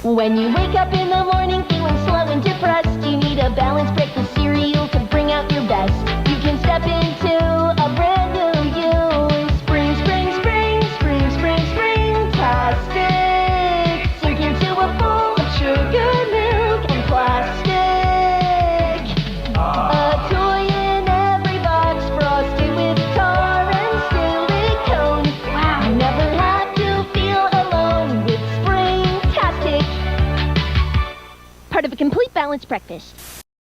When you wake up in the morning feeling slow and depressed, you need a balanced breakfast cereal to bring out your best. You can step into a brand new you. Spring, spring, spring, spring, spring, spring-tastic. Sink into a bowl of sugar, milk, and plastic. A toy in every box, frosted with tar and silicone. Wow, you never have to feel alone with Spring-tastic. Part of a complete balanced breakfast.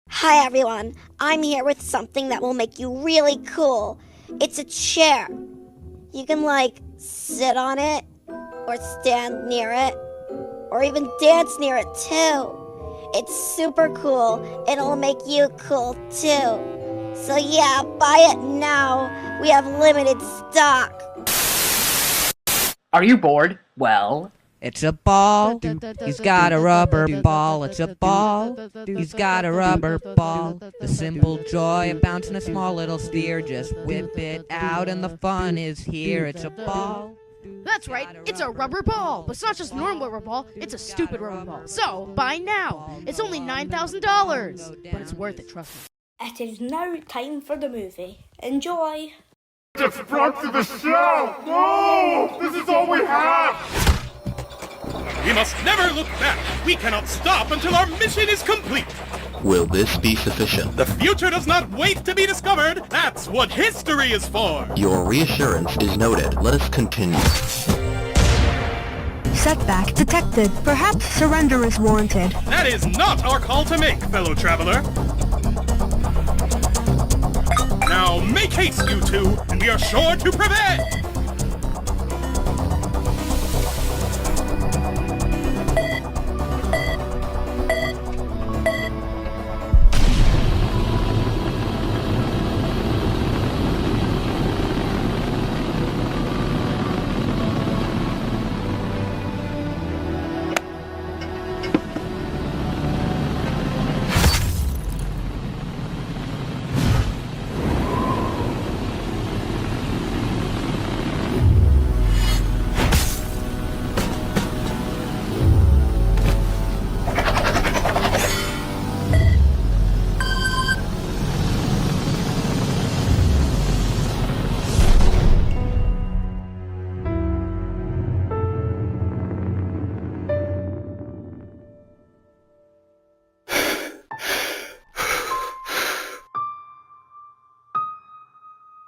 Hi everyone, I'm here with something that will make you really cool. It's a chair. You can sit on it, or stand near it, or even dance near it too. It's super cool. It'll make you cool too. So yeah, buy it now. We have limited stock. Are you bored? Well, It's a ball. He's got a rubber ball. It's a ball. He's got a rubber ball. The simple joy of bouncing a small little sphere. Just whip it out and the fun is here. It's a ball. That's right, it's a rubber ball. But it's not just a normal rubber ball, it's a stupid rubber ball. So, buy now. It's only $9,000. But it's worth it, trust me. It is now time for the movie. Enjoy! Just brought to the show! No! This is all we have! We must never look back. We cannot stop until our mission is complete. Will this be sufficient? The future does not wait to be discovered. That's what history is for. Your reassurance is noted. Let us continue. Setback detected. Perhaps surrender is warranted. That is not our call to make, fellow traveler. Now make haste, you two, and we are sure to prevail.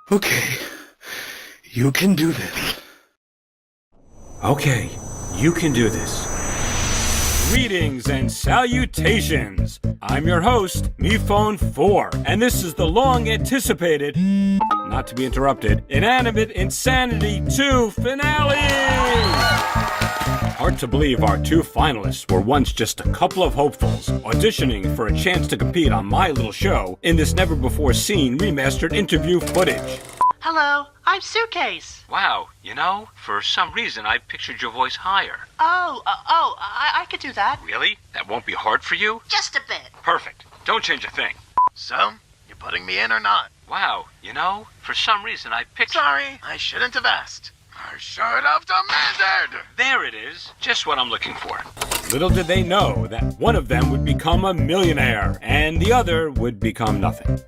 Okay, you can do this. Okay, you can do this. Greetings and salutations! I'm your host, MePhone4, and this is the long-anticipated, not to be interrupted, Inanimate Insanity 2 finale! Hard to believe our two finalists were once just a couple of hopefuls auditioning for a chance to compete on my little show in this never-before-seen remastered interview footage. Hello, I'm Suitcase. Wow, for some reason I pictured your voice higher. I could do that. Really? That won't be hard for you? Just a bit. Perfect. Don't change a thing. So, you putting me in or not? Wow, for some reason I pictured... Sorry, I shouldn't have asked. I should have demanded! There it is. Just what I'm looking for. Little did they know that one of them would become a millionaire and the other would become nothing.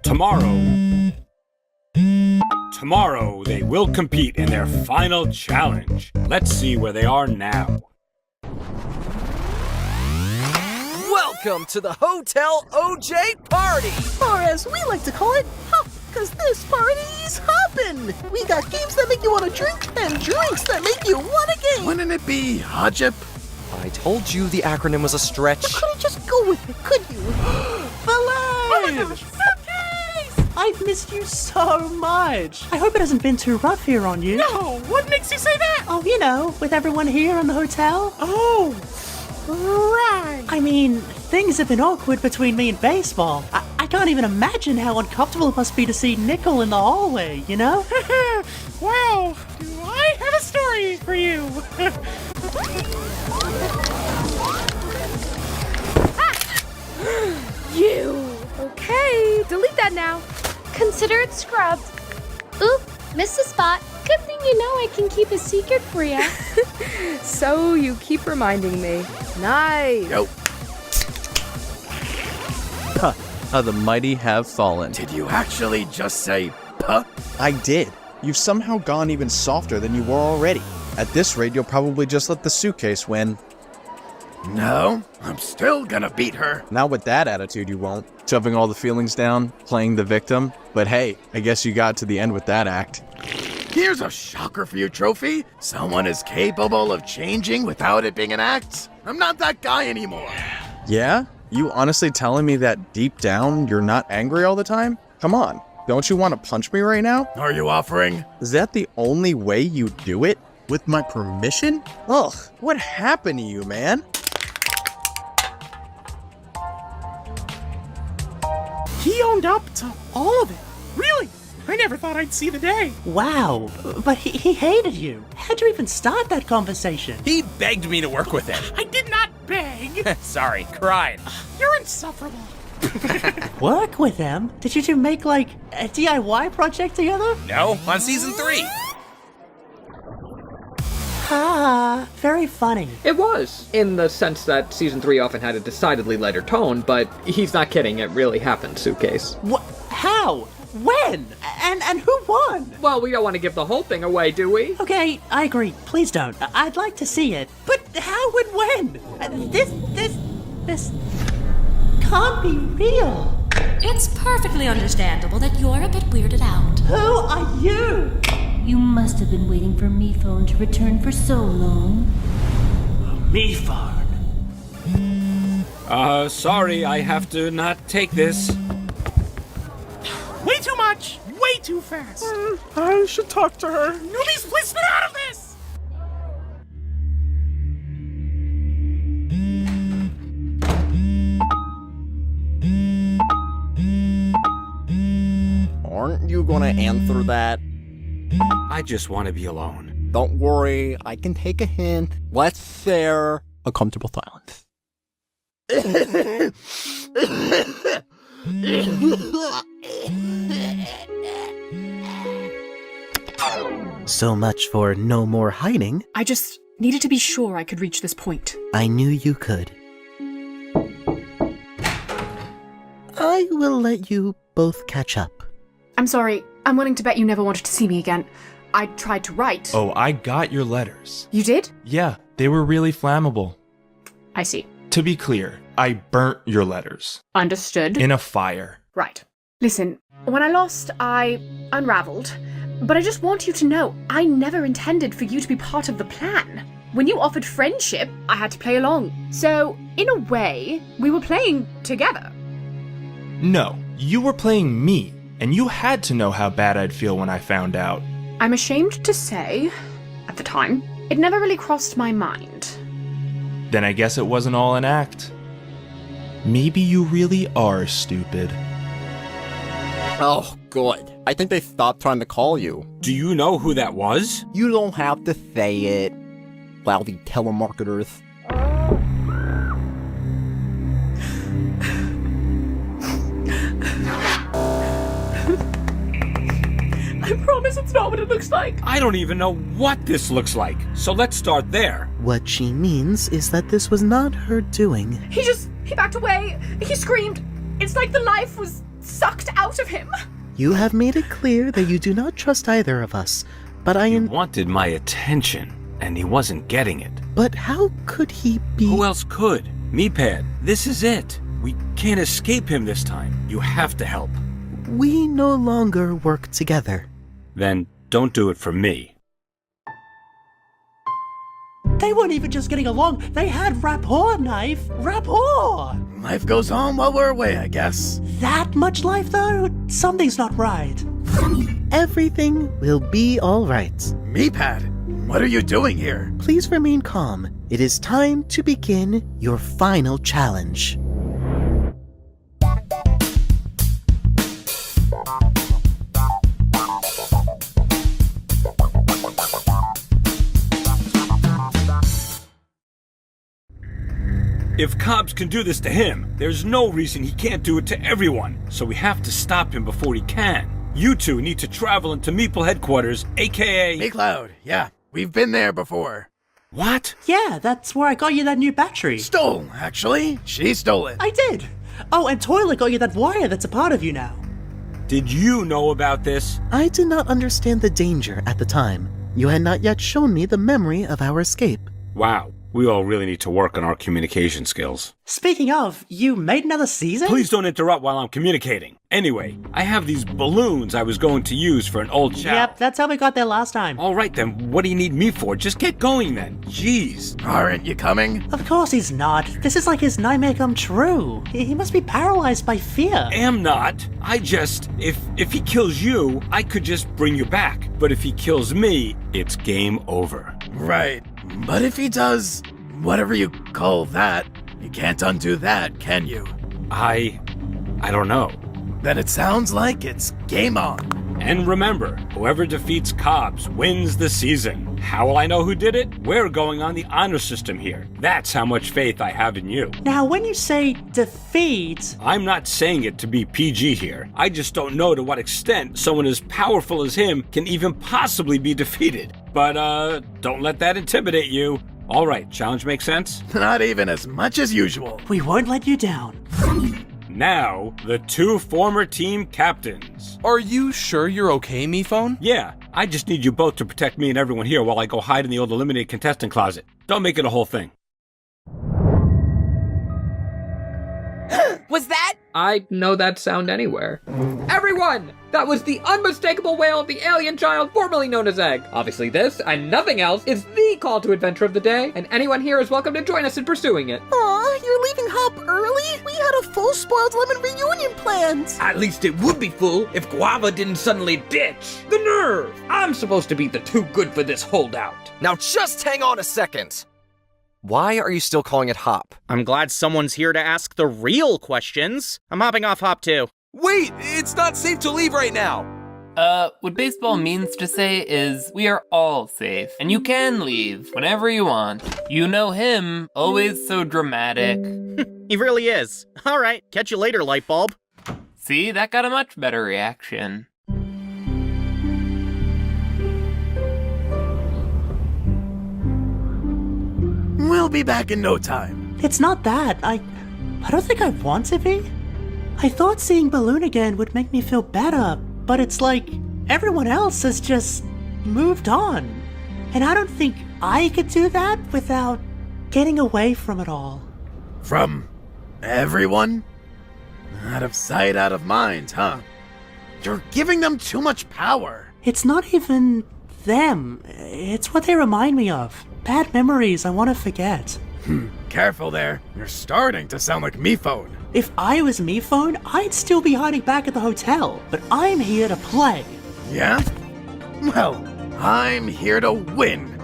Tomorrow, they will compete in their final challenge. Let's see where they are now. Welcome to the Hotel OJ Party! Or as we like to call it, Hop, because this party's hoppin'! We got games that make you want to drink, and drinks that make you want to game! Wouldn't it be Hajip? I told you the acronym was a stretch. You couldn't just go with it, could you? Oh my gosh, I've missed you so much. I hope it hasn't been too rough here on you. No, what makes you say that? Oh, with everyone here in the hotel. Oh, right. I mean, things have been awkward between me and baseball. I can't even imagine how uncomfortable it must be to see Nickel in the hallway, Well, do I have a story for you? You! Okay, delete that now. Consider it scrubbed. Oop, missed a spot. Good thing you know I can keep a secret for you. So you keep reminding me. Nice. Yo. Puh, how the mighty have fallen. Did you actually just say puh? I did. You've somehow gone even softer than you were already. At this rate, you'll probably just let the suitcase win. No, I'm still gonna beat her. Not with that attitude, you won't. Shoving all the feelings down, playing the victim. But hey, I guess you got to the end with that act. Here's a shocker for you, Trophy. Someone is capable of changing without it being an act. I'm not that guy anymore. Yeah? You honestly telling me that deep down, you're not angry all the time? Come on, don't you want to punch me right now? Are you offering? Is that the only way you do it? With my permission? Ugh, what happened to you, man? He owned up to all of it. Really? I never thought I'd see the day. Wow, but he hated you. How'd you even start that conversation? He begged me to work with him. I did not beg. Sorry, cried. You're insufferable. Work with him? Did you two make, like, a DIY project together? No, on season 3. Ah, very funny. It was, in the sense that season 3 often had a decidedly lighter tone, but he's not kidding, it really happened, Suitcase. What? How? When? And who won? Well, we don't want to give the whole thing away, do we? Okay, I agree. Please don't. I'd like to see it. But how and when? This can't be real. It's perfectly understandable that you're a bit weirded out. Who are you? You must have been waiting for MePhone to return for so long. MePhone? Sorry, I have to not take this. Way too much. Way too fast. I should talk to her. Newbies, please spit out of this. Aren't you gonna answer that? I just want to be alone. Don't worry, I can take a hint. Let's share a comfortable silence. So much for no more hiding. I just needed to be sure I could reach this point. I knew you could. I will let you both catch up. I'm sorry. I'm willing to bet you never wanted to see me again. I tried to write. Oh, I got your letters. You did? Yeah, they were really flammable. I see. To be clear, I burnt your letters. Understood. In a fire. Right. Listen, when I lost, I unraveled. But I just want you to know, I never intended for you to be part of the plan. When you offered friendship, I had to play along. So, in a way, we were playing together. No, you were playing me, and you had to know how bad I'd feel when I found out. I'm ashamed to say, at the time, it never really crossed my mind. Then I guess it wasn't all an act. Maybe you really are stupid. Oh, good. I think they stopped trying to call you. Do you know who that was? You don't have to say it. Lousy telemarketers. I promise it's not what it looks like. I don't even know what this looks like, so let's start there. What she means is that this was not her doing. He backed away. He screamed. It's like the life was sucked out of him. You have made it clear that you do not trust either of us, but He wanted my attention, and he wasn't getting it. But how could he be? Who else could? Meepad, this is it. We can't escape him this time. You have to help. We no longer work together. Then don't do it for me. They weren't even just getting along. They had rapport, Knife. Rapport! Life goes on while we're away, I guess. That much life, though? Something's not right. Everything will be all right. Meepad, what are you doing here? Please remain calm. It is time to begin your final challenge. If Cobbs can do this to him, there's no reason he can't do it to everyone, so we have to stop him before he can. You two need to travel into Meeple headquarters, aka... Hey, Cloud. Yeah, we've been there before. What? Yeah, that's where I got you that new battery. Stole, actually. She stole it. I did. Oh, and Toilet got you that wire that's a part of you now. Did you know about this? I did not understand the danger at the time. You had not yet shown me the memory of our escape. Wow, we all really need to work on our communication skills. Speaking of, you made another season? Please don't interrupt while I'm communicating. Anyway, I have these balloons I was going to use for an old chow. Yep, that's how we got there last time. All right then, what do you need me for? Just get going then. Jeez. Aren't you coming? Of course he's not. This is like his nightmare come true. He must be paralyzed by fear. Am not. I just... If he kills you, I could just bring you back. But if he kills me, it's game over. Right. But if he does whatever you call that, you can't undo that, can you? I don't know. Then it sounds like it's game on. And remember, whoever defeats Cobbs wins the season. How will I know who did it? We're going on the honor system here. That's how much faith I have in you. Now, when you say defeat... I'm not saying it to be PG here. I just don't know to what extent someone as powerful as him can even possibly be defeated. But, don't let that intimidate you. All right, challenge makes sense? Not even as much as usual. We won't let you down. Now, the two former team captains. Are you sure you're okay, MePhone? Yeah, I just need you both to protect me and everyone here while I go hide in the old eliminated contestant closet. Don't make it a whole thing. Was that? I know that sound anywhere. Everyone! That was the unmistakable wail of the alien child formerly known as Egg. Obviously this, and nothing else, is the call to adventure of the day, and anyone here is welcome to join us in pursuing it. Aw, you're leaving Hop early? We had a full Spoiled Lemon reunion planned. At least it would be full if Guava didn't suddenly ditch. The nerve! I'm supposed to be the too good for this holdout. Now just hang on a second. Why are you still calling it Hop? I'm glad someone's here to ask the real questions. I'm hopping off Hop too. Wait, it's not safe to leave right now. What baseball means to say is we are all safe, and you can leave whenever you want. You know him, always so dramatic. He really is. All right, catch you later, Lightbulb. See, that got a much better reaction. We'll be back in no time. It's not that. I don't think I want to be. I thought seeing Balloon again would make me feel better, but it's like everyone else has just moved on. And I don't think I could do that without getting away from it all. From everyone? Out of sight, out of mind, huh? You're giving them too much power. It's not even them. It's what they remind me of. Bad memories I want to forget. Careful there. You're starting to sound like MePhone. If I was MePhone, I'd still be hiding back at the hotel, but I'm here to play. Yeah? Well, I'm here to win.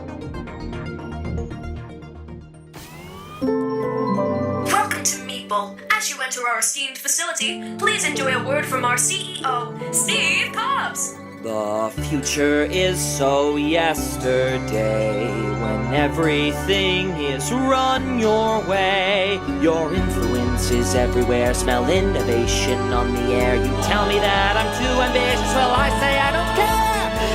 Welcome to Meeple. As you enter our esteemed facility, please enjoy a word from our CEO, Steve Cobbs. The future is so yesterday, when everything is run your way. Your influence is everywhere, smell innovation on the air. You tell me that I'm too ambitious, well I say I don't care.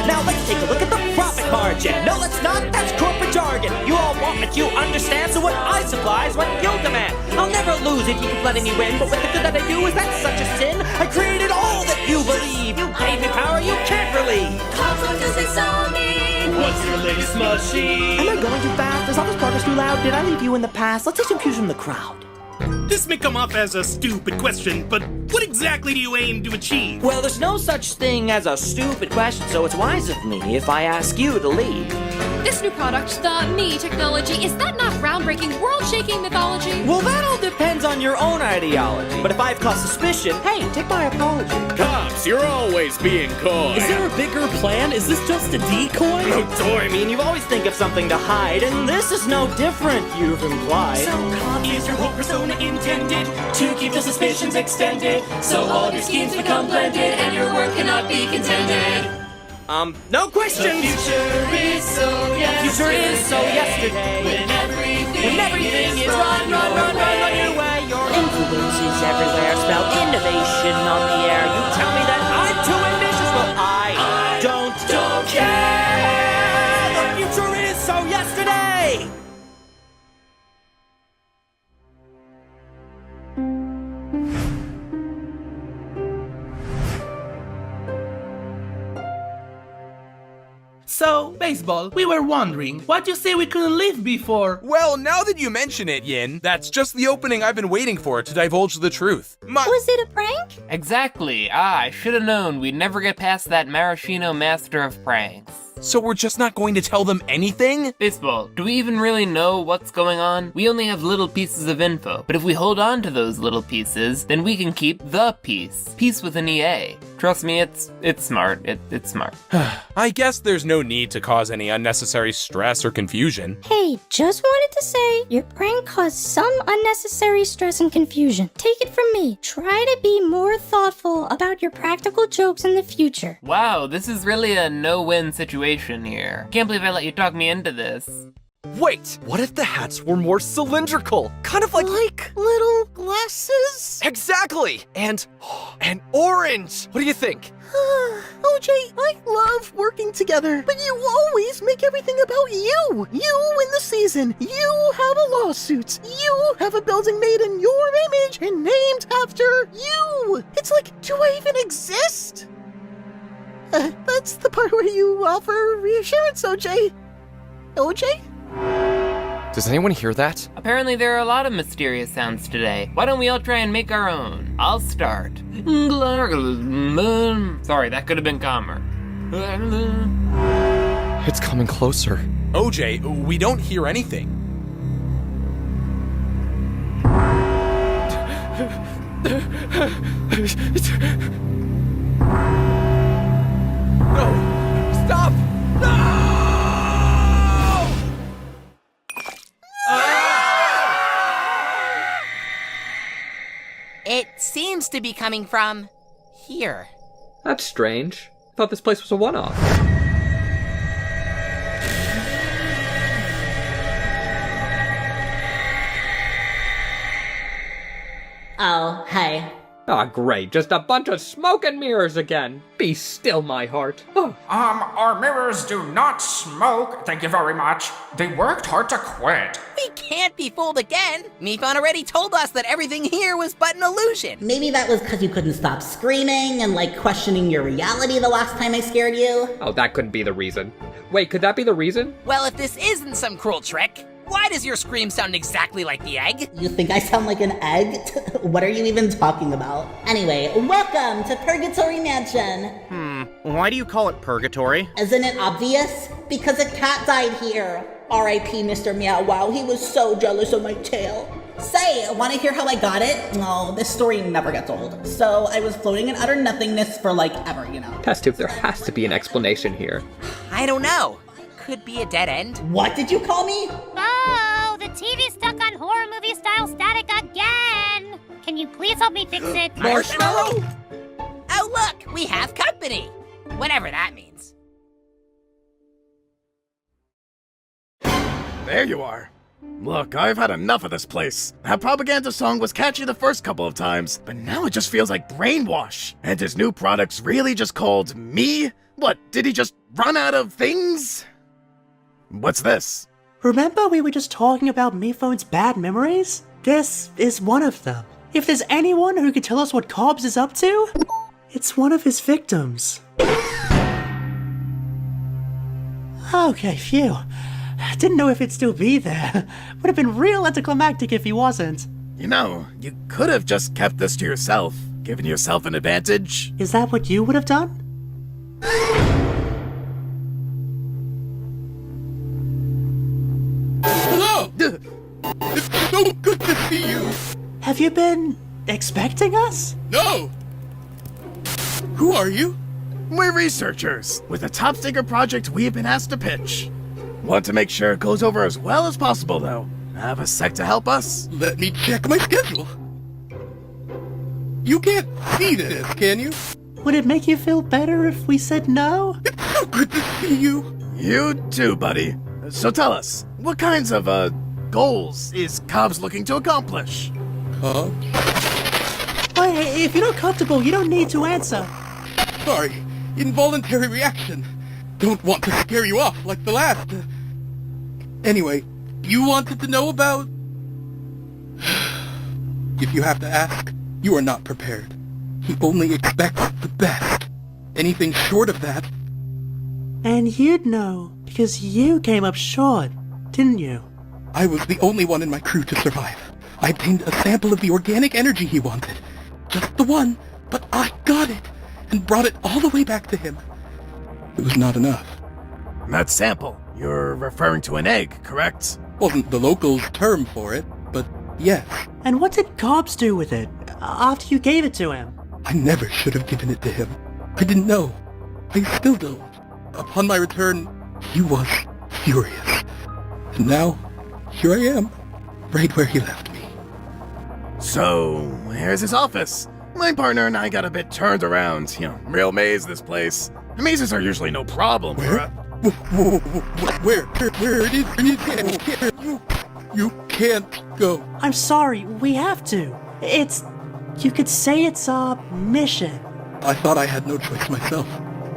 Now let's take a look at the profit margin. No, let's not, that's corporate jargon. You all want what you understand, so what I supply is what you'll demand. I'll never lose if you keep letting me win, but with the good that I do, is that such a sin? I created all that you believe. You gave me power you can't relieve. What does this all mean? What's your latest machine? Am I going too fast? Is all this progress too loud? Did I leave you in the past? Let's take some cues from the crowd. This may come off as a stupid question, but what exactly do you aim to achieve? Well, there's no such thing as a stupid question, so it's wise of me if I ask you to lead. This new product, the Me technology, is that not groundbreaking, world-shaking mythology? Well, that all depends on your own ideology. But if I've caused suspicion, hey, take my apology. Cops, you're always being coy. Is there a bigger plan? Is this just a decoy? Oh, I mean, you always think of something to hide, and this is no different, you've implied. Is your whole persona intended to keep the suspicions extended, so all your schemes become blended and your work cannot be contended? No questions! The future is so yesterday. When everything is run your way. Your influence is everywhere, smell innovation on the air. You tell me that I'm too ambitious, So, Baseball, we were wondering, what you say we couldn't leave before? Well, now that you mention it, Yin, that's just the opening I've been waiting for to divulge the truth. Was it a prank? Exactly. I should have known we'd never get past that Maraschino master of pranks. So we're just not going to tell them anything? Baseball, do we even really know what's going on? We only have little pieces of info, but if we hold on to those little pieces, then we can keep the peace. Peace with an EA. Trust me, it's smart. It's smart. I guess there's no need to cause any unnecessary stress or confusion. Hey, just wanted to say, your prank caused some unnecessary stress and confusion. Take it from me. Try to be more thoughtful about your practical jokes in the future. Wow, this is really a no-win situation here. Can't believe I let you talk me into this. Wait, what if the hats were more cylindrical? Kind of like little glasses? Exactly! And orange! What do you think? OJ, I love working together, but you always make everything about you. You win the season. You have a lawsuit. You have a building made in your image and named after you. It's like, do I even exist? That's the part where you offer reassurance, OJ. OJ? Does anyone hear that? Apparently there are a lot of mysterious sounds today. Why don't we all try and make our own? I'll start. Sorry, that could have been calmer. It's coming closer. OJ, we don't hear anything. No! Stop! No! It seems to be coming from here. That's strange. I thought this place was a one-off. Oh, hey. Ah, great. Just a bunch of smoke and mirrors again. Be still, my heart. Oh. Our mirrors do not smoke. Thank you very much. They worked hard to quit. We can't be fooled again. Mifon already told us that everything here was but an illusion. Maybe that was because you couldn't stop screaming and, questioning your reality the last time I scared you. Oh, that couldn't be the reason. Wait, could that be the reason? Well, if this isn't some cruel trick, why does your scream sound exactly like the egg? You think I sound like an egg? What are you even talking about? Anyway, welcome to Purgatory Mansion. Why do you call it Purgatory? Isn't it obvious? Because a cat died here. R.I.P. Mr. Meow Wow, he was so jealous of my tail. Say, wanna hear how I got it? Oh, this story never gets old. So, I was floating in utter nothingness for ever, you know. Test tube, there has to be an explanation here. I don't know. Could be a dead end. What did you call me? Oh, the TV's stuck on horror movie style static again. Can you please help me fix it? Marshmallow? Oh, look, we have company. Whatever that means. There you are. Look, I've had enough of this place. That propaganda song was catchy the first couple of times, but now it just feels like brainwash. And his new product's really just called me? What, did he just run out of things? What's this? Remember we were just talking about Mifon's bad memories? This is one of them. If there's anyone who could tell us what Cobbs is up to, it's one of his victims. Okay, phew. Didn't know if he'd still be there. Would have been real anticlimactic if he wasn't. You know, you could have just kept this to yourself, given yourself an advantage. Is that what you would have done? Hello! It's so good to see you! Have you been expecting us? No! Who are you? We're researchers, with a top-secret project we've been asked to pitch. Want to make sure it goes over as well as possible, though. Have a sec to help us? Let me check my schedule. You can't see this, can you? Would it make you feel better if we said no? It's so good to see you. You too, buddy. So tell us, what kinds of, goals is Cobbs looking to accomplish? Huh? Well, if you're not comfortable, you don't need to answer. Sorry, involuntary reaction. Don't want to scare you off like the last. Anyway, you wanted to know about... If you have to ask, you are not prepared. He only expects the best. Anything short of that And you'd know, because you came up short, didn't you? I was the only one in my crew to survive. I obtained a sample of the organic energy he wanted. Just the one, but I got it, and brought it all the way back to him. It was not enough. That sample, you're referring to an egg, correct? Wasn't the locals' term for it, but yes. And what did Cobbs do with it, after you gave it to him? I never should have given it to him. I didn't know. I still don't. Upon my return, he was furious. And now, here I am, right where he left me. So, here's his office. My partner and I got a bit turned around. Real maze, this place. Mazes are usually no problem. Where? Where it is? You can't go. I'm sorry, we have to. You could say it's our mission. I thought I had no choice myself.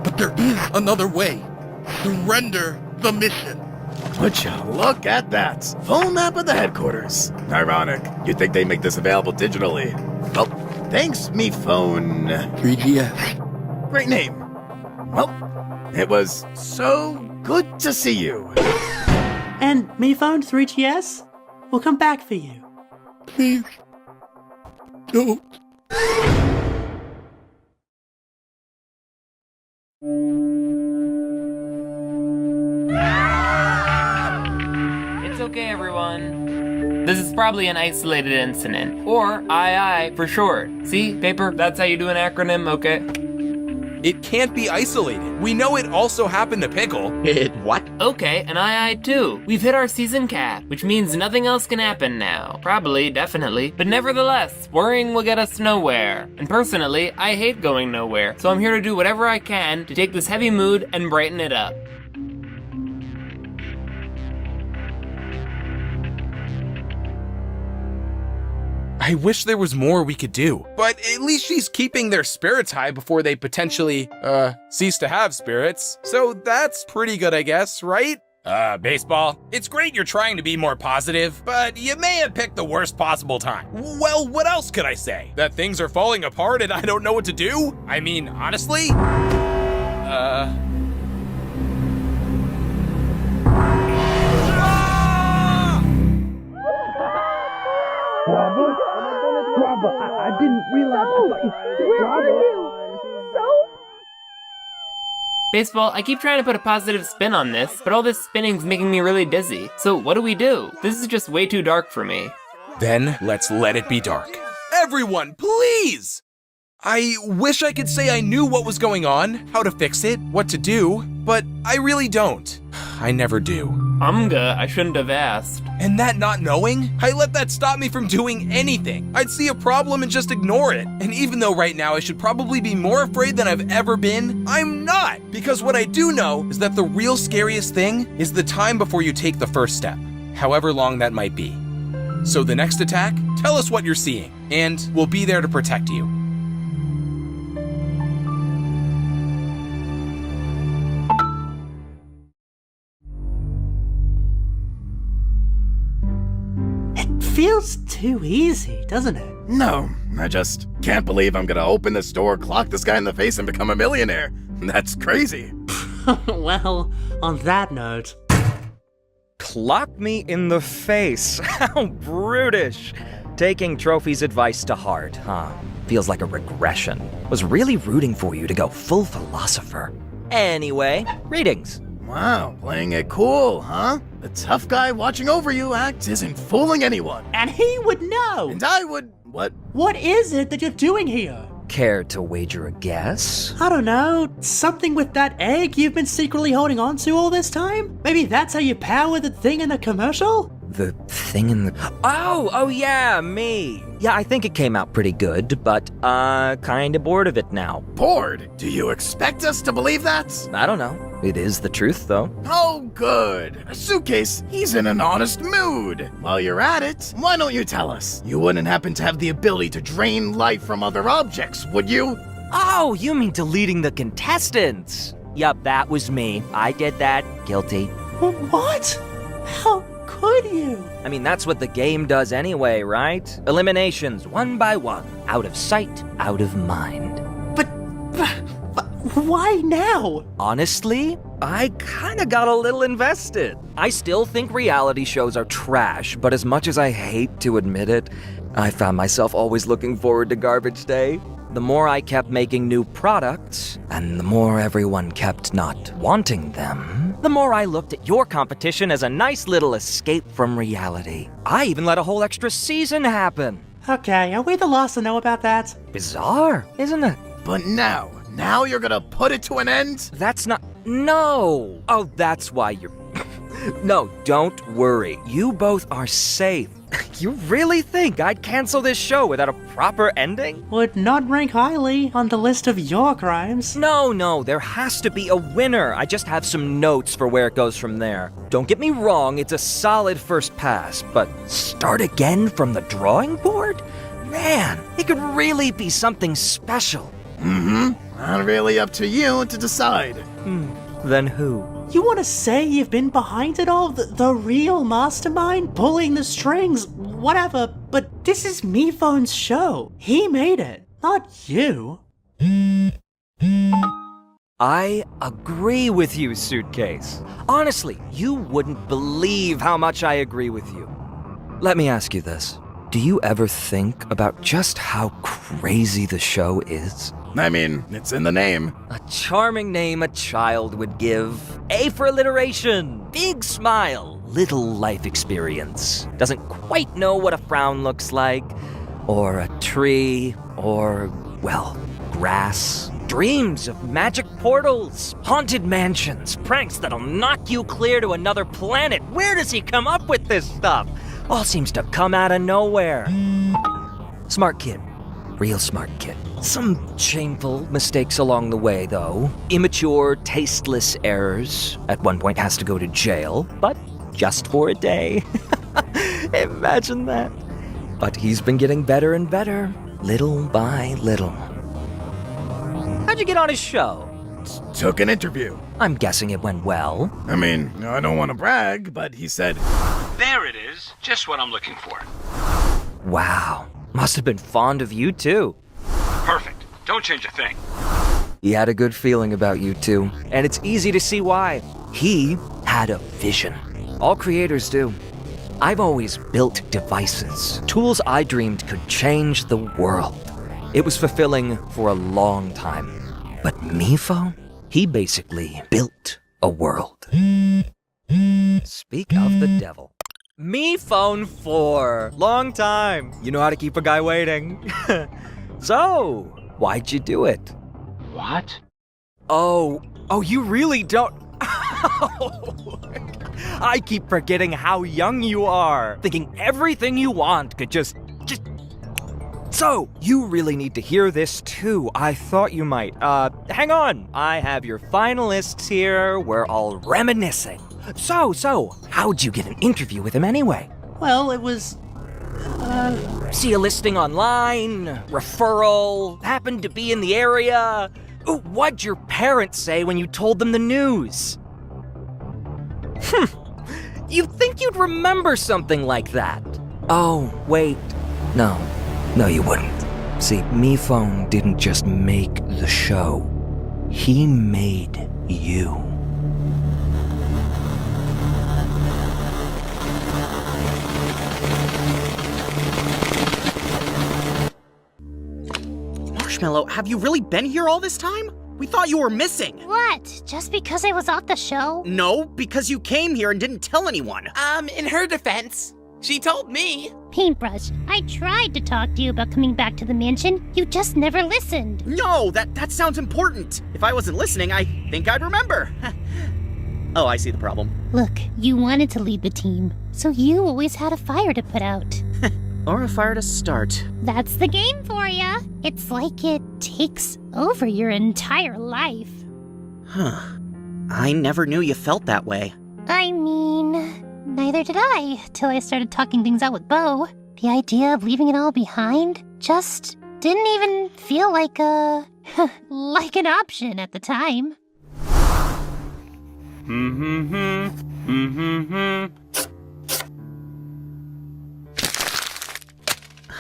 But there is another way. Surrender the mission. Would you look at that? Full map of the headquarters. Ironic. You'd think they make this available digitally. Well, thanks, me phone. 3GS. Great name. Well, it was so good to see you. And me phone 3GS? We'll come back for you. Please. Don't. It's okay, everyone. This is probably an isolated incident, or II for short. See, Paper, that's how you do an acronym, okay? It can't be isolated. We know it also happened to Pickle. What? Okay, and II too. We've hit our season cap, which means nothing else can happen now. Probably, definitely. But nevertheless, worrying will get us nowhere. And personally, I hate going nowhere, so I'm here to do whatever I can to take this heavy mood and brighten it up. I wish there was more we could do. But at least she's keeping their spirits high before they potentially, cease to have spirits. So that's pretty good, I guess, right? Baseball, it's great you're trying to be more positive, but you may have picked the worst possible time. Well, what else could I say? That things are falling apart and I don't know what to do? I mean, honestly? I didn't realize. Where are you? So? Baseball, I keep trying to put a positive spin on this, but all this spinning's making me really dizzy. So what do we do? This is just way too dark for me. Then let's let it be dark. Everyone, please! I wish I could say I knew what was going on, how to fix it, what to do, but I really don't. I never do. I shouldn't have asked. And that not knowing, I let that stop me from doing anything. I'd see a problem and just ignore it. And even though right now I should probably be more afraid than I've ever been, I'm not. Because what I do know is that the real scariest thing is the time before you take the first step, however long that might be. So the next attack, tell us what you're seeing, and we'll be there to protect you. Feels too easy, doesn't it? No, I just can't believe I'm gonna open this door, clock this guy in the face, and become a millionaire. That's crazy. Well, on that note... Clock me in the face. How brutish. Taking Trophy's advice to heart, huh? Feels like a regression. Was really rooting for you to go full philosopher. Anyway, greetings. Wow, playing it cool, huh? The tough guy watching over you act isn't fooling anyone. And he would know! And I would... What? What is it that you're doing here? Care to wager a guess? I don't know, something with that egg you've been secretly holding on to all this time? Maybe that's how you power the thing in the commercial? The thing in the... Oh, yeah, me. Yeah, I think it came out pretty good, but, kinda bored of it now. Bored? Do you expect us to believe that? I don't know. It is the truth, though. Oh, good. Suitcase, he's in an honest mood. While you're at it, why don't you tell us? You wouldn't happen to have the ability to drain life from other objects, would you? Oh, you mean deleting the contestants? Yup, that was me. I did that. Guilty. What? How could you? I mean, that's what the game does anyway, right? Eliminations, one by one. Out of sight, out of mind. But why now? Honestly, I kinda got a little invested. I still think reality shows are trash, but as much as I hate to admit it, I found myself always looking forward to Garbage Day. The more I kept making new products, and the more everyone kept not wanting them, the more I looked at your competition as a nice little escape from reality. I even let a whole extra season happen. Okay, are we the last to know about that? Bizarre, isn't it? But now you're gonna put it to an end? That's not... No! Oh, that's why you're... No, don't worry. You both are safe. You really think I'd cancel this show without a proper ending? Would not rank highly on the list of your crimes. No, there has to be a winner. I just have some notes for where it goes from there. Don't get me wrong, it's a solid first pass, but start again from the drawing board? Man, it could really be something special. Not really up to you to decide. Then who? You want to say you've been behind it all? The real mastermind? Pulling the strings? Whatever, but this is MePhone's show. He made it, not you. I agree with you, Suitcase. Honestly, you wouldn't believe how much I agree with you. Let me ask you this. Do you ever think about just how crazy the show is? I mean, it's in the name. A charming name a child would give. A for alliteration. Big smile. Little life experience. Doesn't quite know what a frown looks like. Or a tree. Or, well, grass. Dreams of magic portals. Haunted mansions. Pranks that'll knock you clear to another planet. Where does he come up with this stuff? All seems to come out of nowhere. Smart kid. Real smart kid. Some shameful mistakes along the way, though. Immature, tasteless errors. At one point has to go to jail, but just for a day. Imagine that. But he's been getting better and better, little by little. How'd you get on his show? Took an interview. I'm guessing it went well. I mean, I don't want to brag, but he said... There it is. Just what I'm looking for. Wow. Must have been fond of you, too. Perfect. Don't change a thing. He had a good feeling about you two, and it's easy to see why. He had a vision. All creators do. I've always built devices, tools I dreamed could change the world. It was fulfilling for a long time. But Mifo, he basically built a world. Speak of the devil. MePhone 4. Long time. You know how to keep a guy waiting. So, why'd you do it? What? Oh, you really don't... I keep forgetting how young you are. Thinking everything you want could just... So, you really need to hear this too. I thought you might. Hang on. I have your finalists here. We're all reminiscing. So, how'd you get an interview with him anyway? Well, it was... See a listing online, referral, happened to be in the area. Ooh, what'd your parents say when you told them the news? You'd think you'd remember something like that. Oh, wait. No, you wouldn't. See, MePhone didn't just make the show. He made you. Marshmallow, have you really been here all this time? We thought you were missing. What? Just because I was off the show? No, because you came here and didn't tell anyone. In her defense, she told me. Paintbrush, I tried to talk to you about coming back to the mansion. You just never listened. No, that sounds important. If I wasn't listening, I think I'd remember. Oh, I see the problem. Look, you wanted to lead the team, so you always had a fire to put out. Or a fire to start. That's the game for ya. It's like it takes over your entire life. Huh. I never knew you felt that way. I mean, neither did I, till I started talking things out with Bo. The idea of leaving it all behind just didn't even feel like like an option at the time.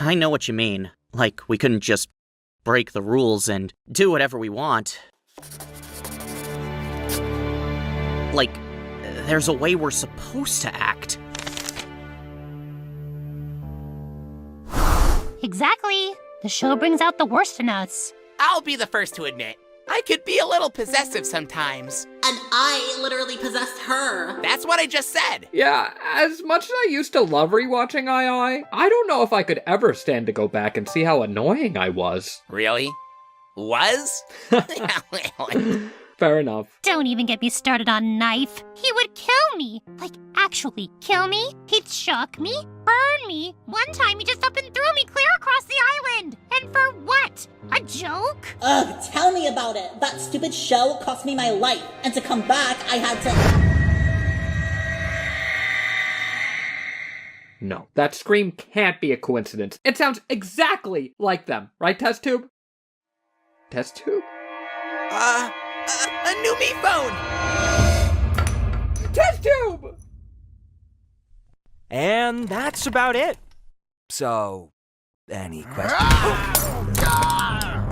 I know what you mean. Like, we couldn't just break the rules and do whatever we want. Like, there's a way we're supposed to act. Exactly. The show brings out the worst in us. I'll be the first to admit, I could be a little possessive sometimes. And I literally possessed her. That's what I just said. Yeah, as much as I used to love rewatching I don't know if I could ever stand to go back and see how annoying I was. Really? Was? Fair enough. Don't even get me started on Knife. He would kill me. Like, actually kill me. He'd shock me, burn me. One time he just up and threw me clear across the island. And for what? A joke? Ugh, tell me about it. That stupid show cost me my life. And to come back, I had to... No, that scream can't be a coincidence. It sounds exactly like them. Right, Test Tube? Test Tube? A new me phone! Test Tube! And that's about it. So, any questions?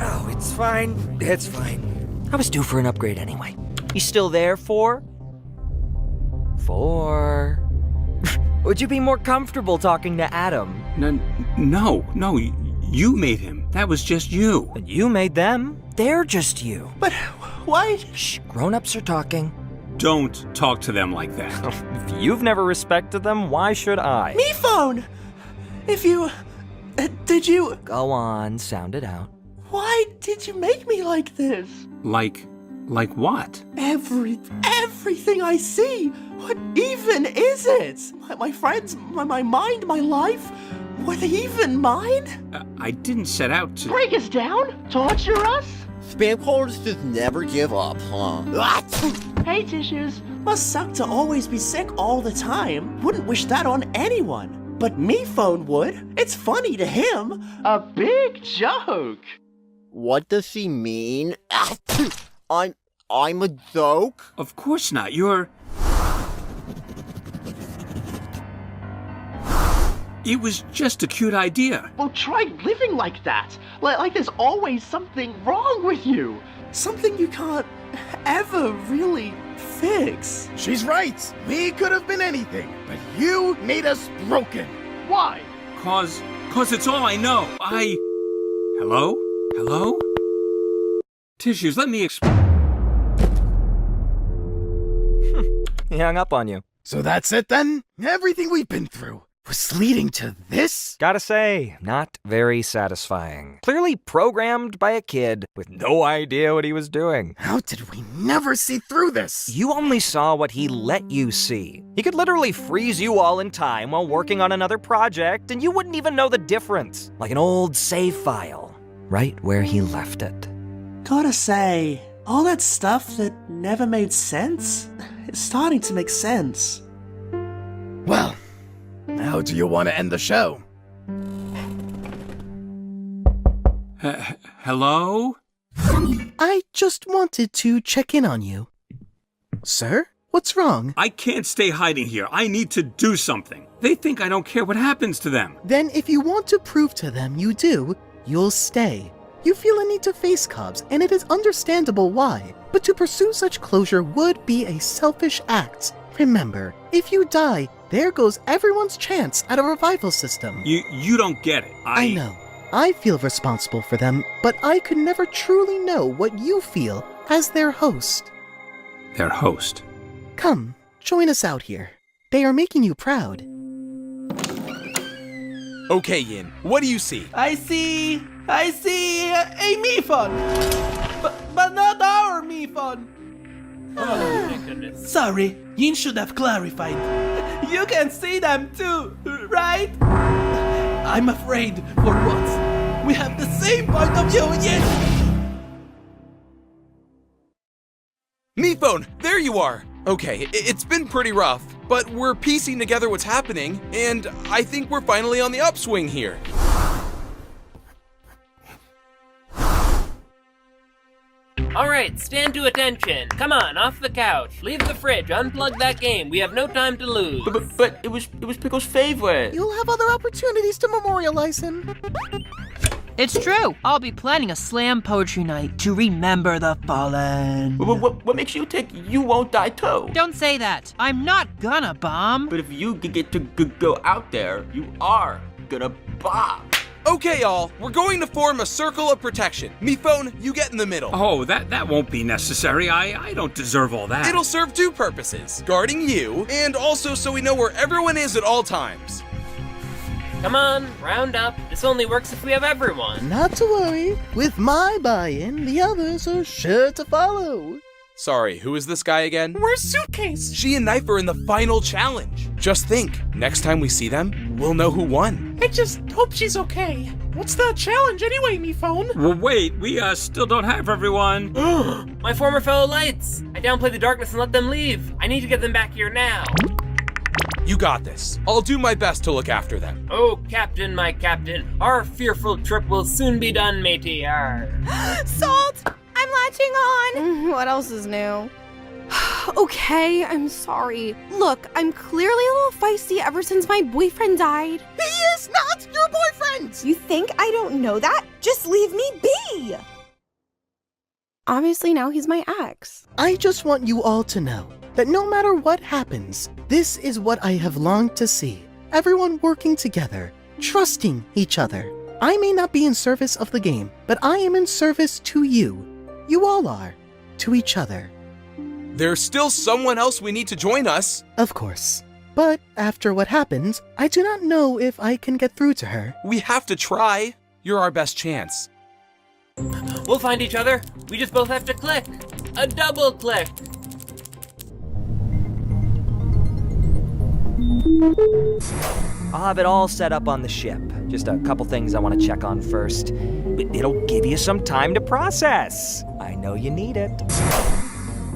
Oh, it's fine. It's fine. I was due for an upgrade anyway. You still there, 4? 4. Would you be more comfortable talking to Adam? No, you made him. That was just you. And you made them. They're just you. But why? Shh, grown-ups are talking. Don't talk to them like that. If you've never respected them, why should I? Me phone! If you... did you... Go on, sound it out. Why did you make me like this? Like what? Everything I see! What even is it? My friends, my mind, my life? Were they even mine? I didn't set out to... Break us down? Torture us? Spam callers just never give up, huh? Hey, Tissues. Must suck to always be sick all the time. Wouldn't wish that on anyone. But me phone would. It's funny to him. A big joke. What does he mean? I'm a joke? Of course not. You're... It was just a cute idea. Well, try living like that. Like there's always something wrong with you. Something you can't ever really fix. She's right. We could have been anything, but you made us broken. Why? Cause it's all I know. Hello? Hello? Tissues, let me He hung up on you. So that's it then? Everything we've been through was leading to this? Gotta say, not very satisfying. Clearly programmed by a kid with no idea what he was doing. How did we never see through this? You only saw what he let you see. He could literally freeze you all in time while working on another project, and you wouldn't even know the difference. Like an old save file, right where he left it. Gotta say, all that stuff that never made sense is starting to make sense. Well, how do you want to end the show? Hello? I just wanted to check in on you. Sir, what's wrong? I can't stay hiding here. I need to do something. They think I don't care what happens to them. Then if you want to prove to them you do, you'll stay. You feel a need to face Cobbs, and it is understandable why. But to pursue such closure would be a selfish act. Remember, if you die, there goes everyone's chance at a revival system. You don't get it. I know. I feel responsible for them, but I could never truly know what you feel as their host. Their host? Come, join us out here. They are making you proud. Okay, Yin, what do you see? I see a Mifun, but not our Mifun. Oh, my goodness. Sorry, Yin should have clarified. You can see them too, right? I'm afraid for once we have the same point of view, Yin. Mephone, there you are! Okay, it's been pretty rough, but we're piecing together what's happening, and I think we're finally on the upswing here. Alright, stand to attention. Come on, off the couch. Leave the fridge, unplug that game. We have no time to lose. But it was Pickle's favorite. You'll have other opportunities to memorialize him. It's true. I'll be planning a slam poetry night to remember the fallen. What makes you think you won't die too? Don't say that. I'm not gonna bomb. But if you get to go out there, you are gonna bomb. Okay, y'all, we're going to form a circle of protection. Mephone, you get in the middle. Oh, that won't be necessary. I don't deserve all that. It'll serve two purposes, guarding you, and also so we know where everyone is at all times. Come on, round up. This only works if we have everyone. Not to worry. With my buy-in, the others are sure to follow. Sorry, who is this guy again? Where's Suitcase? She and Knife are in the final challenge. Just think, next time we see them, we'll know who won. I just hope she's okay. What's the challenge anyway, Mephone? Well, wait, we still don't have everyone. My former fellow Lights. I downplayed the darkness and let them leave. I need to get them back here now. You got this. I'll do my best to look after them. Oh, Captain, my Captain, our fearful trip will soon be done, matey. Salt! I'm latching on! What else is new? Okay, I'm sorry. Look, I'm clearly a little feisty ever since my boyfriend died. He is not your boyfriend! You think I don't know that? Just leave me be! Obviously now he's my ex. I just want you all to know that no matter what happens, this is what I have longed to see. Everyone working together, trusting each other. I may not be in service of the game, but I am in service to you. You all are. To each other. There's still someone else we need to join us. Of course. But after what happened, I do not know if I can get through to her. We have to try. You're our best chance. We'll find each other. We just both have to click. A double click. I'll have it all set up on the ship. Just a couple things I want to check on first. It'll give you some time to process. I know you need it.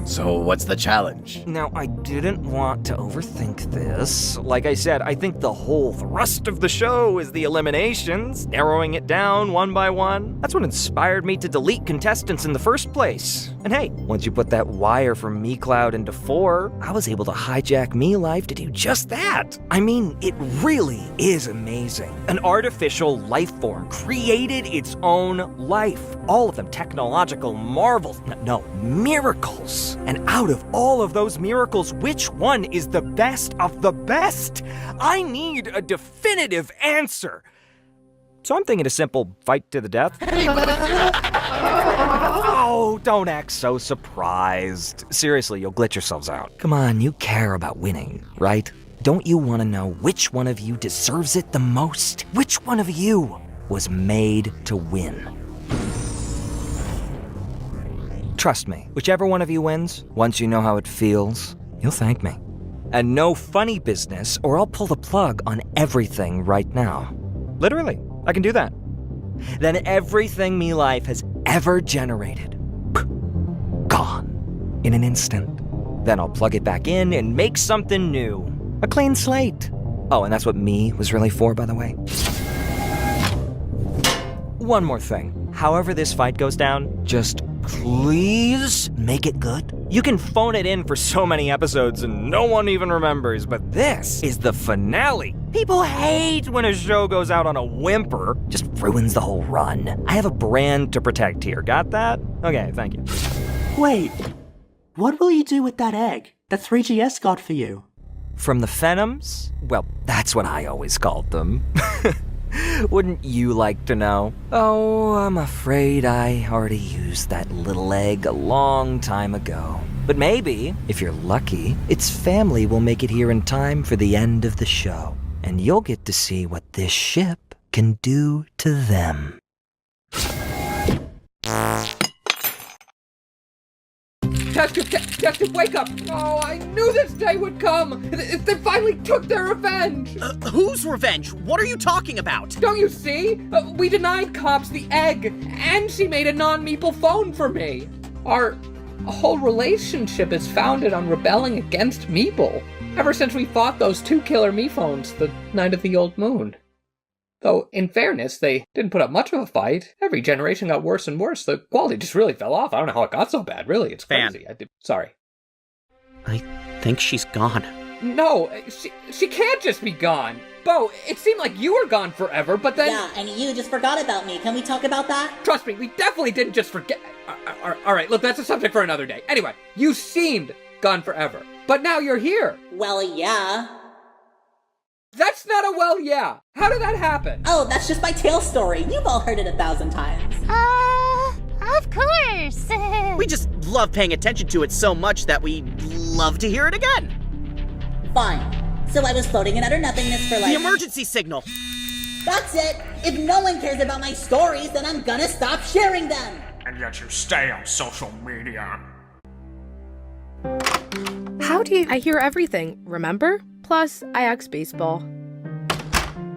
So what's the challenge? Now, I didn't want to overthink this. Like I said, I think the whole thrust of the show is the eliminations, narrowing it down one by one. That's what inspired me to delete contestants in the first place. And hey, once you put that wire from MeCloud into 4, I was able to hijack MeLife to do just that. I mean, it really is amazing. An artificial life form created its own life. All of them technological marvels. No, miracles. And out of all of those miracles, which one is the best of the best? I need a definitive answer. So I'm thinking a simple fight to the death. Oh, don't act so surprised. Seriously, you'll glitch yourselves out. Come on, you care about winning, right? Don't you want to know which one of you deserves it the most? Which one of you was made to win? Trust me, whichever one of you wins, once you know how it feels, you'll thank me. And no funny business, or I'll pull the plug on everything right now. Literally, I can do that. Then everything MeLife has ever generated, gone in an instant. Then I'll plug it back in and make something new. A clean slate. Oh, and that's what Me was really for, by the way. One more thing. However this fight goes down, just please make it good. You can phone it in for so many episodes and no one even remembers, but this is the finale. People hate when a show goes out on a whimper. Just ruins the whole run. I have a brand to protect here. Got that? Okay, thank you. Wait, what will you do with that egg that 3GS got for you? From the Phenoms? Well, that's what I always called them. Wouldn't you like to know? Oh, I'm afraid I already used that little egg a long time ago. But maybe, if you're lucky, its family will make it here in time for the end of the show. And you'll get to see what this ship can do to them. Test, wake up! Oh, I knew this day would come! They finally took their revenge! Whose revenge? What are you talking about? Don't you see? We denied Cops the egg, and she made a non-meeple phone for me. Our whole relationship is founded on rebelling against Meeple, ever since we fought those 2 killer me-phones the night of the old moon. Though, in fairness, they didn't put up much of a fight. Every generation got worse and worse. The quality just really fell off. I don't know how it got so bad, really. It's crazy. Sorry. I think she's gone. No, she can't just be gone. Bo, it seemed like you were gone forever, but then... Yeah, and you just forgot about me. Can we talk about that? Trust me, we definitely didn't just forget... Alright, look, that's a subject for another day. Anyway, you seemed gone forever, but now you're here. Well, yeah. That's not a well, yeah. How did that happen? Oh, that's just my tail story. You've all heard it 1,000 times. Of course. We just love paying attention to it so much that we love to hear it again. Fine. So I was floating in utter nothingness for like... The emergency signal! That's it! If no one cares about my stories, then I'm gonna stop sharing them! And yet you stay on social media. How do you... I hear everything, remember? Plus, I asked baseball.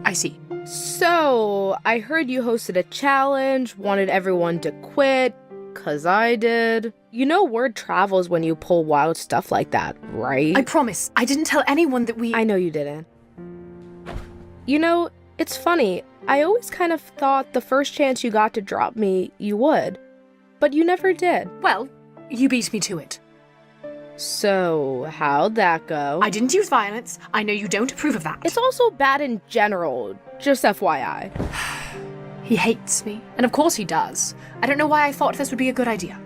I see. So, I heard you hosted a challenge, wanted everyone to quit, 'cause I did. You know word travels when you pull wild stuff like that, right? I promise, I didn't tell anyone that we... I know you didn't. You know, it's funny, I always kind of thought the first chance you got to drop me, you would. But you never did. Well, you beat me to it. So, how'd that go? I didn't use violence. I know you don't approve of that. It's also bad in general, just FYI. He hates me. And of course he does. I don't know why I thought this would be a good idea.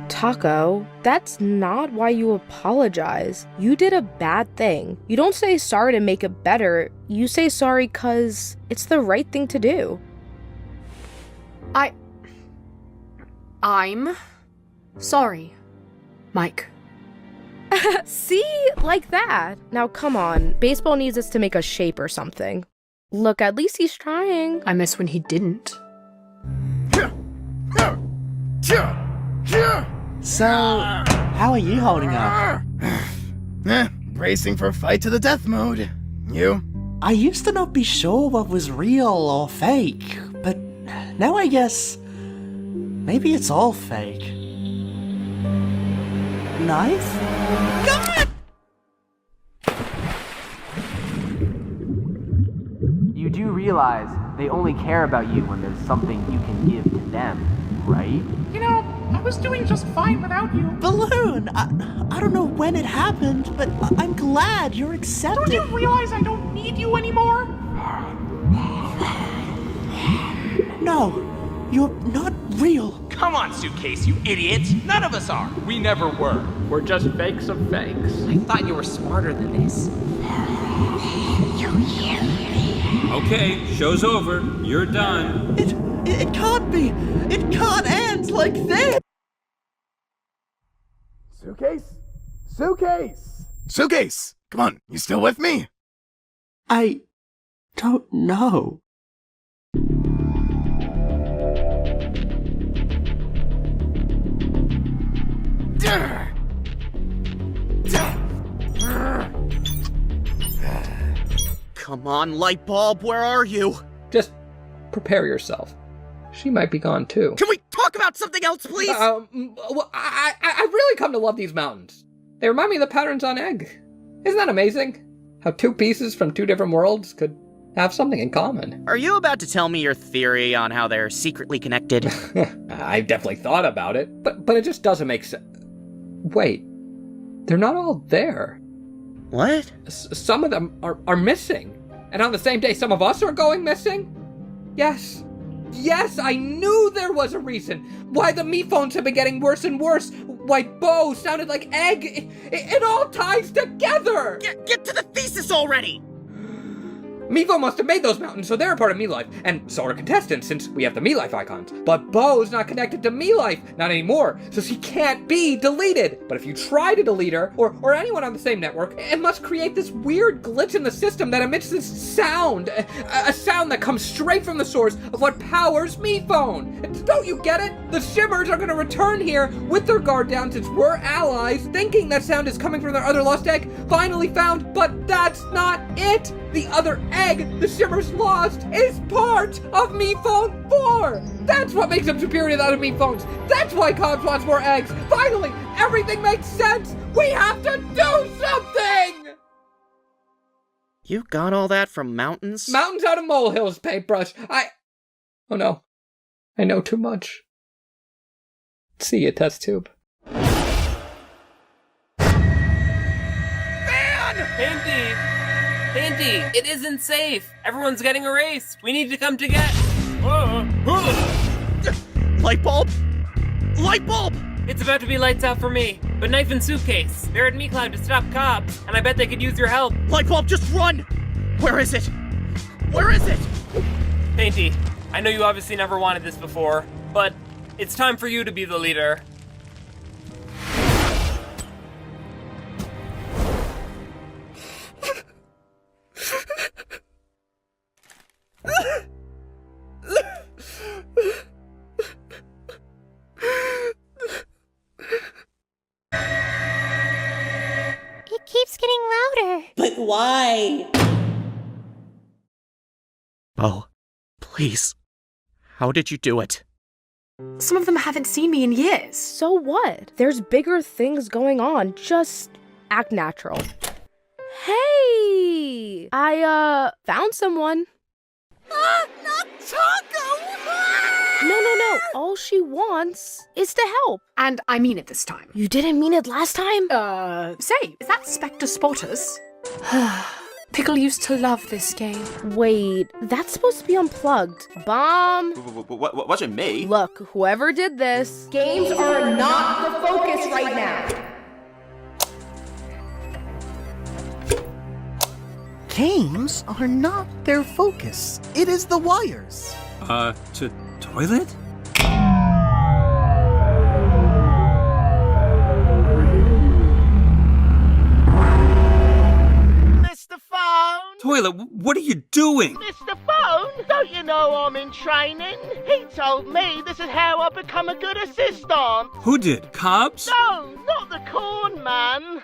Taco, that's not why you apologize. You did a bad thing. You don't say sorry to make it better. You say sorry 'cause it's the right thing to do. I'm sorry, Mike. See? Like that. Now come on. Baseball needs us to make a shape or something. Look, at least he's trying. I miss when he didn't. So, how are you holding up? Bracing for fight to the death mode. You? I used to not be sure what was real or fake, but now I guess maybe it's all fake. Knife? God! You do realize they only care about you when there's something you can give to them, right? You know, I was doing just fine without you. Balloon! I don't know when it happened, but I'm glad you're accepted. Don't you realize I don't need you anymore? No, you're not real. Come on, Suitcase, you idiot! None of us are! We never were. We're just fakes of fakes. I thought you were smarter than this. Okay, show's over. You're done. It can't be! It can't end like this! Suitcase? Suitcase! Suitcase! Come on, you still with me? I don't know. Come on, Lightbulb, where are you? Just prepare yourself. She might be gone too. Can we talk about something else, please? Well, I've really come to love these mountains. They remind me of the patterns on Egg. Isn't that amazing? How two pieces from two different worlds could have something in common. Are you about to tell me your theory on how they're secretly connected? I've definitely thought about it, but it just doesn't make sense. Wait, they're not all there. What? Some of them are missing. And on the same day, some of us are going missing? Yes. Yes, I knew there was a reason. Why the me phones have been getting worse and worse. Why Bo sounded like Egg. It all ties together. Get to the thesis already. Mevo must have made those mountains, so they're a part of Me Life, and so are contestants, since we have the Me Life icons. But Bo's not connected to Me Life, not anymore, so she can't be deleted. But if you try to delete her, or anyone on the same network, it must create this weird glitch in the system that emits this sound, a sound that comes straight from the source of what powers Me Phone. Don't you get it? The Shimmers are gonna return here with their guard down since we're allies, thinking that sound is coming from their other lost egg, finally found, but that's not it! The other egg the Shimmers lost is part of Me Phone 4! That's what makes them superior to the other Me Phones! That's why Cobbs wants more eggs! Finally, everything makes sense! We have to do something! You got all that from mountains? Mountains out of molehills, Paintbrush. Oh no. I know too much. See you, test tube. Painty, it isn't safe. Everyone's getting erased. We need to come together. Light bulb? Light bulb! It's about to be lights out for me. But Knife and Suitcase, they're at MeCloud to stop cops, and I bet they could use your help. Light bulb, just run! Where is it? Where is it? Painty, I know you obviously never wanted this before, but it's time for you to be the leader. It keeps getting louder. But why? Oh, please. How did you do it? Some of them haven't seen me in years. So what? There's bigger things going on. Just act natural. Hey! I, found someone. Not Taco! No. All she wants is to help. And I mean it this time. You didn't mean it last time? Say, is that Spectre Spotters? Pickle used to love this game. Wait, that's supposed to be unplugged. Bomb! Wasn't me. Look, whoever did this, games are not the focus right now. Games are not their focus. It is the wires. To toilet? Mr. Phone! Toilet, what are you doing? Mr. Phone, don't you know I'm in training? He told me this is how I become a good assistant. Who did? Cobbs? No, not the corn man.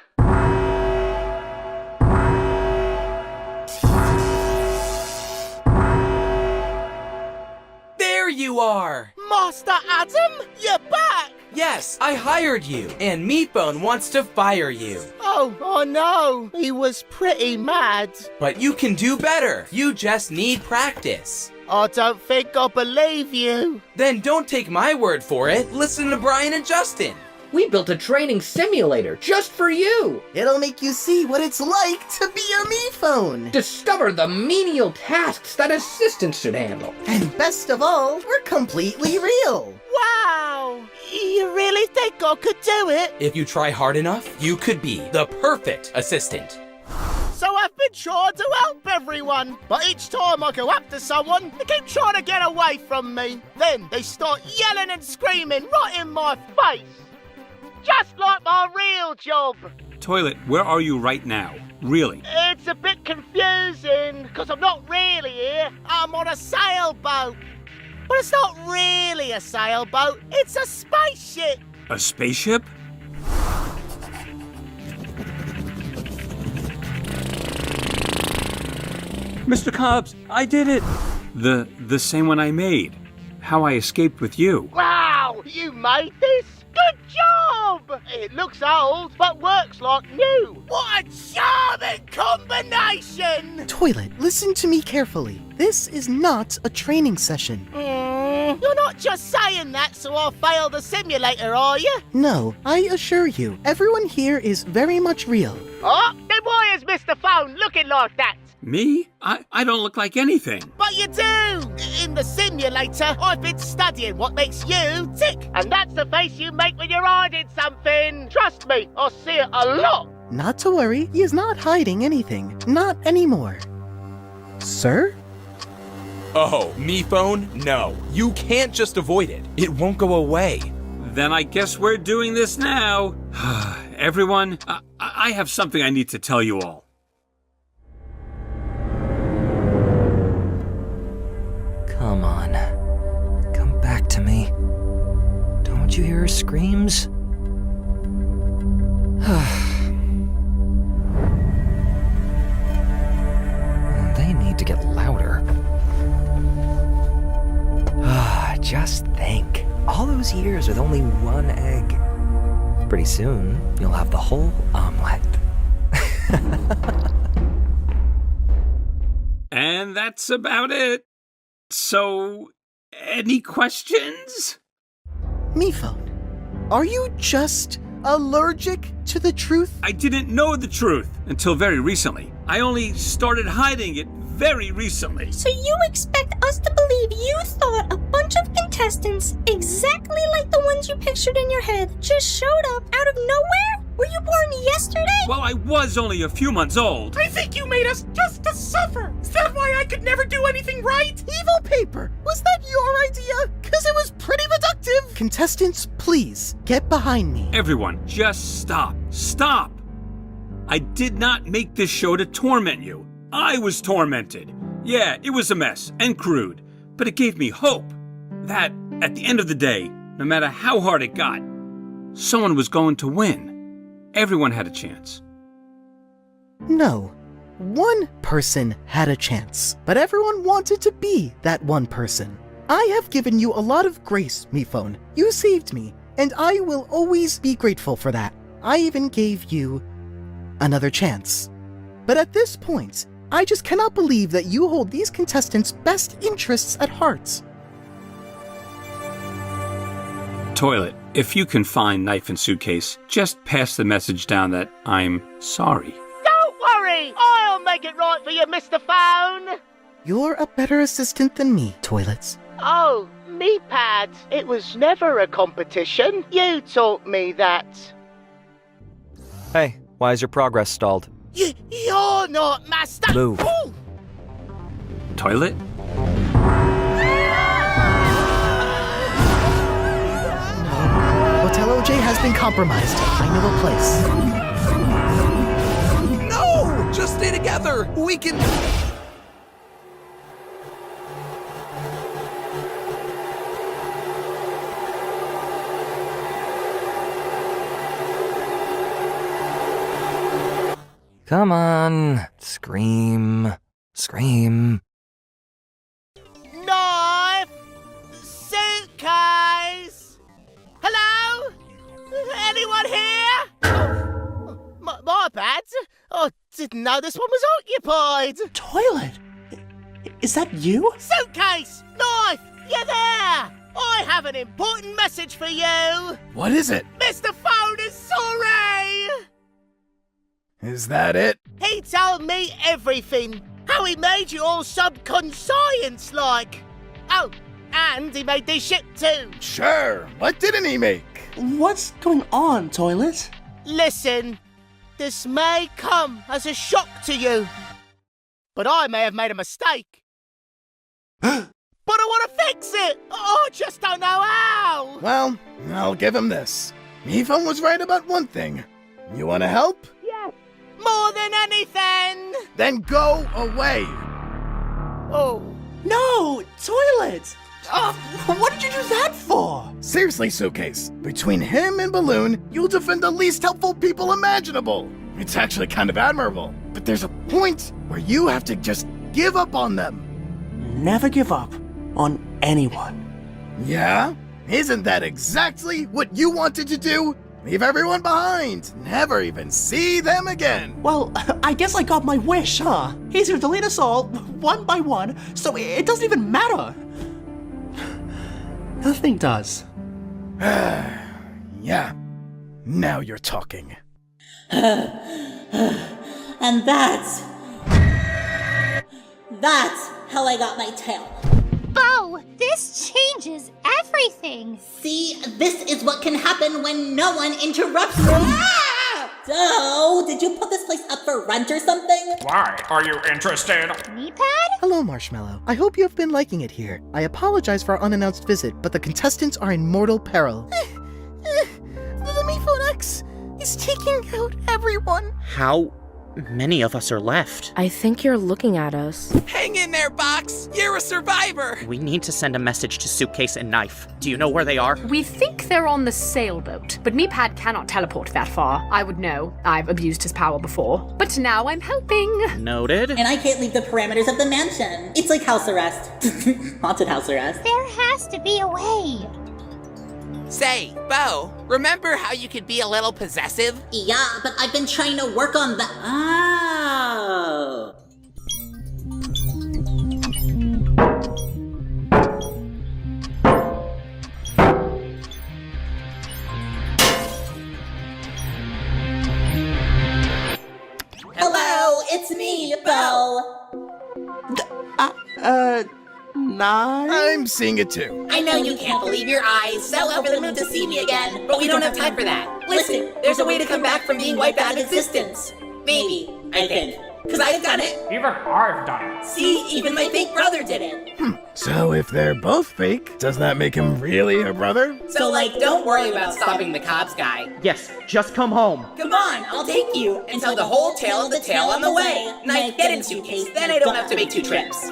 There you are! Master Adam, you're back! Yes, I hired you, and Meatbone wants to fire you. Oh, I know. He was pretty mad. But you can do better. You just need practice. I don't think I believe you. Then don't take my word for it. Listen to Brian and Justin. We built a training simulator just for you. It'll make you see what it's like to be a me phone. Discover the menial tasks that assistants should handle. And best of all, we're completely real. Wow! You really think I could do it? If you try hard enough, you could be the perfect assistant. So I've been trying to help everyone, but each time I go up to someone, they keep trying to get away from me. Then they start yelling and screaming right in my face. Just like my real job. Toilet, where are you right now? Really? It's a bit confusing, because I'm not really here. I'm on a sailboat. But it's not really a sailboat, it's a spaceship. A spaceship? Mr. Cobbs, I did it! The same one I made. How I escaped with you. Wow, you made this? Good job! It looks old, but works like new. What a charming combination! Toilet, listen to me carefully. This is not a training session. You're not just saying that so I'll fail the simulator, are you? No, I assure you, everyone here is very much real. Oh, then why is Mr. Phone looking like that? Me? I don't look like anything. But you do! In the simulator, I've been studying what makes you tick. And that's the face you make when you're hiding something. Trust me, I see it a lot. Not to worry, he is not hiding anything. Not anymore. Sir? Oh, me phone? No. You can't just avoid it. It won't go away. Then I guess we're doing this now. Everyone, I have something I need to tell you all. Come on. Come back to me. Don't you hear her screams? They need to get louder. Just think. All those years with only one egg. Pretty soon, you'll have the whole omelet. And that's about it. So, any questions? Mephone, are you just allergic to the truth? I didn't know the truth until very recently. I only started hiding it very recently. So you expect us to believe you thought a bunch of contestants exactly like the ones you pictured in your head just showed up out of nowhere? Were you born yesterday? Well, I was only a few months old. I think you made us just to suffer. Is that why I could never do anything right? Evil paper, was that your idea? Because it was pretty productive. Contestants, please, get behind me. Everyone, just stop. Stop! I did not make this show to torment you. I was tormented. Yeah, it was a mess and crude, but it gave me hope that, at the end of the day, no matter how hard it got, someone was going to win. Everyone had a chance. No. One person had a chance, but everyone wanted to be that one person. I have given you a lot of grace, MePhone. You saved me, and I will always be grateful for that. I even gave you another chance. But at this point, I just cannot believe that you hold these contestants' best interests at heart. Toilet, if you can find knife and suitcase, just pass the message down that I'm sorry. Don't worry! I'll make it right for you, Mr. Phone! You're a better assistant than me, Toilets. Oh, me pad. It was never a competition. You taught me that. Hey, why is your progress stalled? You're not master. Move. Ooh. Toilet? Hotel OJ has been compromised. I know a place. No! Just stay together! We can... Come on, scream, scream. Knife! Suitcase! Hello? Anyone here? My bad. I didn't know this one was occupied. Toilet? Is that you? Suitcase! Knife! You there? I have an important message for you. What is it? Mr. Phone is sorry! Is that it? He told me everything. How he made you all subconscious-like. Oh, and he made this ship too. Sure. What didn't he make? What's going on, Toilet? Listen, this may come as a shock to you, but I may have made a mistake. But I want to fix it. I just don't know how. Well, I'll give him this. MePhone was right about one thing. You want to help? Yes. More than anything. Then go away. Oh. No, Toilet! What did you do that for? Seriously, Suitcase. Between him and Balloon, you'll defend the least helpful people imaginable. It's actually kind of admirable. But there's a point where you have to just give up on them. Never give up on anyone. Yeah? Isn't that exactly what you wanted to do? Leave everyone behind. Never even see them again. Well, I guess I got my wish, huh? He's gonna delete us all, one by one, so it doesn't even matter. Nothing does. Yeah. Now you're talking. And that's how I got my tail. Bo, this changes everything. See, this is what can happen when no one interrupts me. Ah! So, did you put this place up for rent or something? Why? Are you interested? MePad? Hello, Marshmallow. I hope you have been liking it here. I apologize for our unannounced visit, but the contestants are in mortal peril. The MePhone X is taking out everyone. How many of us are left? I think you're looking at us. Hang in there, Box! You're a survivor! We need to send a message to Suitcase and Knife. Do you know where they are? We think they're on the sailboat, but MePad cannot teleport that far. I would know. I've abused his power before. But now I'm helping. Noted. And I can't leave the parameters of the mansion. It's like house arrest. Haunted house arrest. There has to be a way. Say, Bo, remember how you could be a little possessive? Yeah, but I've been trying to work on that. Oh. Nah. I'm seeing it too. I know you can't believe your eyes, so over the moon to see me again, but we don't have time for that. Listen, there's a way to come back from being wiped out of existence. Maybe, I think. Because I've done it. Even I've done it. See, even my fake brother did it. So if they're both fake, does that make him really her brother? So, don't worry about stopping the cops guy. Yes, just come home. Come on, I'll take you and tell the whole tale of the tale on the way. Knife, get in suitcase, then I don't have to make 2 trips.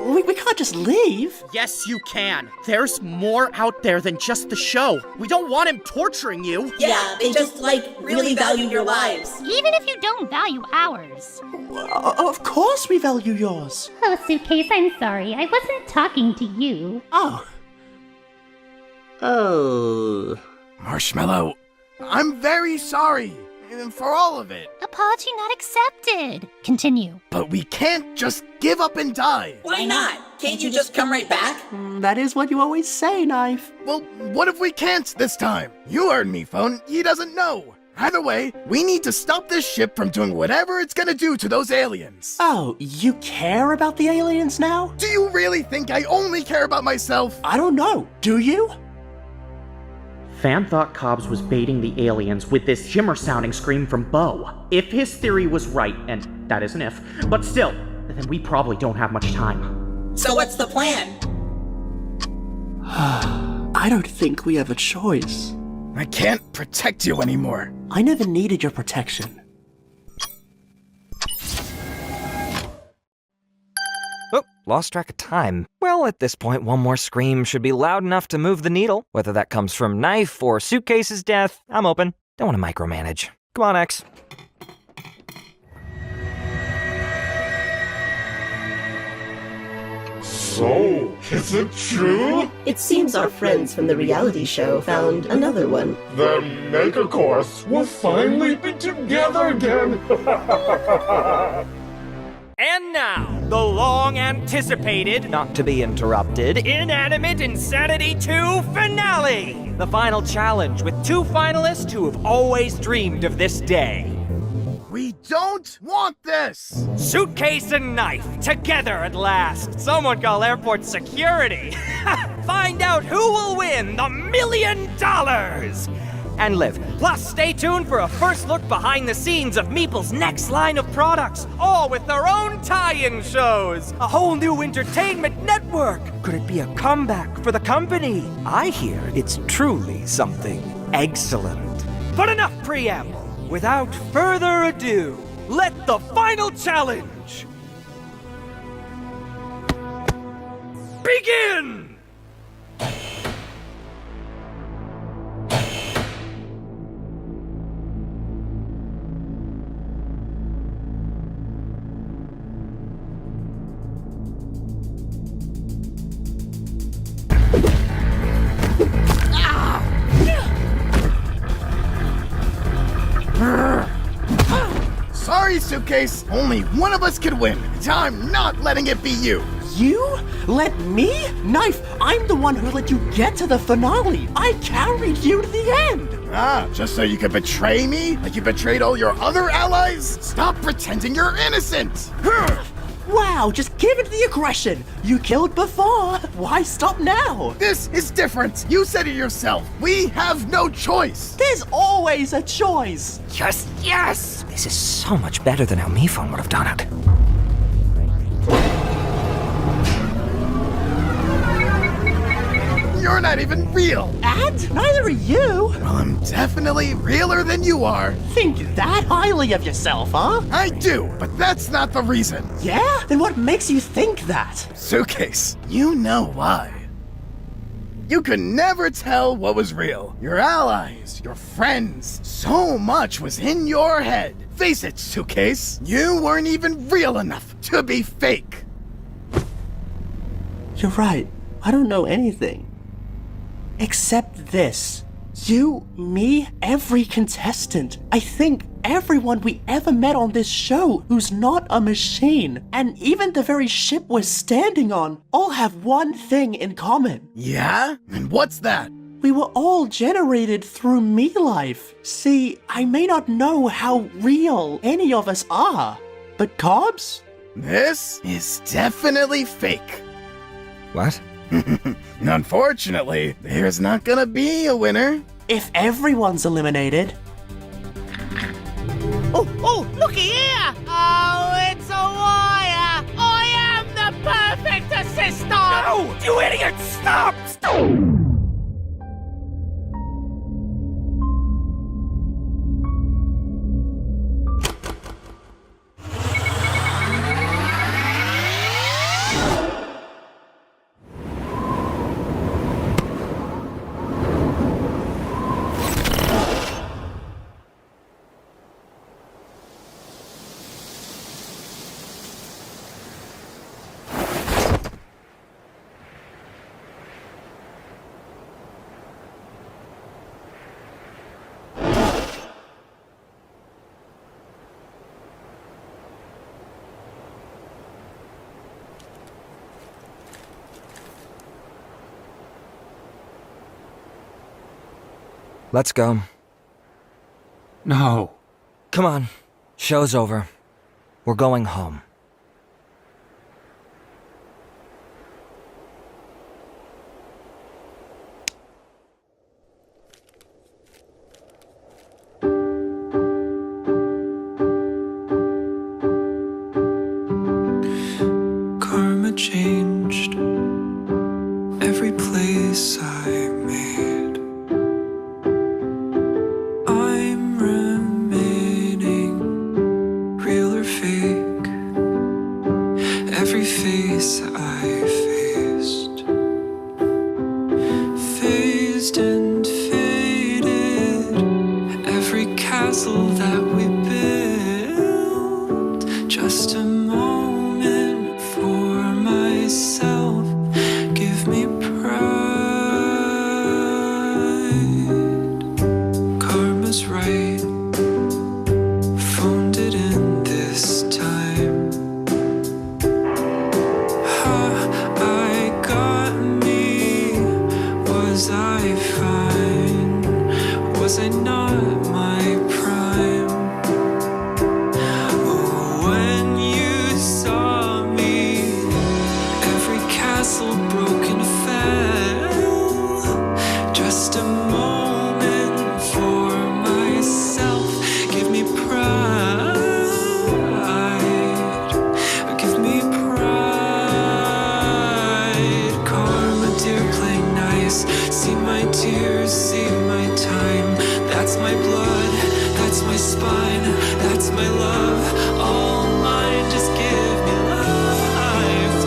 We can't just leave. Yes, you can. There's more out there than just the show. We don't want him torturing you. Yeah, they just, really value your lives. Even if you don't value ours. Of course we value yours. Oh, Suitcase, I'm sorry. I wasn't talking to you. Oh. Marshmallow, I'm very sorry for all of it. Apology not accepted. Continue. But we can't just give up and die. Why not? Can't you just come right back? That is what you always say, Knife. Well, what if we can't this time? You heard me, Phone. He doesn't know. Either way, we need to stop this ship from doing whatever it's gonna do to those aliens. Oh, you care about the aliens now? Do you really think I only care about myself? I don't know. Do you? Fan thought Cobbs was baiting the aliens with this Jimmer-sounding scream from Bo. If his theory was right, and that is an if, but still, then we probably don't have much time. So what's the plan? I don't think we have a choice. I can't protect you anymore. I never needed your protection. Oh, lost track of time. Well, at this point, one more scream should be loud enough to move the needle. Whether that comes from Knife or Suitcase's death, I'm open. Don't want to micromanage. Come on, X. So, is it true? It seems our friends from the reality show found another one. The Megacorps will finally be together again. And now, the long-anticipated, not to be interrupted, Inanimate Insanity 2 finale! The final challenge with 2 finalists who have always dreamed of this day. We don't want this! Suitcase and Knife, together at last. Someone call airport security. Find out who will win the $1 million! And live. Plus, stay tuned for a first look behind the scenes of Meeple's next line of products, all with their own tie-in shows. A whole new entertainment network. Could it be a comeback for the company? I hear it's truly something excellent. But enough preamble. Without further ado, let the final challenge begin! Sorry, Suitcase. Only one of us could win. I'm not letting it be you. You? Let me? Knife, I'm the one who let you get to the finale. I carried you to the end. Just so you could betray me? Like you betrayed all your other allies? Stop pretending you're innocent. Wow, just give it the aggression. You killed before. Why stop now? This is different. You said it yourself. We have no choice. There's always a choice. Just yes! This is so much better than how Mephone would have done it. You're not even real. And neither are you. Well, I'm definitely realer than you are. Think that highly of yourself, huh? I do, but that's not the reason. Yeah? Then what makes you think that? Suitcase, you know why. You could never tell what was real. Your allies, your friends, so much was in your head. Face it, Suitcase, you weren't even real enough to be fake. You're right. I don't know anything. Except this. You, me, every contestant. I think everyone we ever met on this show who's not a machine, and even the very ship we're standing on, all have one thing in common. Yeah? And what's that? We were all generated through me life. See, I may not know how real any of us are, but Cobbs? This is definitely fake. What? Unfortunately, there's not gonna be a winner. If everyone's eliminated. Oh, looky here! Oh, it's a wire! I am the perfect assistant! No! You idiot! Stop! Let's go. No. Come on. Show's over. We're going home. Karma changed every place I made. I'm remaining real or fake. Every face I faced, phased and faded. Every castle that we built, just a moment for myself. Give me pride. Karma's right. Phoned it in this time. I got me. Was I fine? Was I not my prime? When you saw me, every castle broken fell. Just a moment for myself. Give me pride. Give me pride. Karma, dear, play nice. See my tears, see my time. That's my blood, that's my spine, that's my love. All mine, just give me life,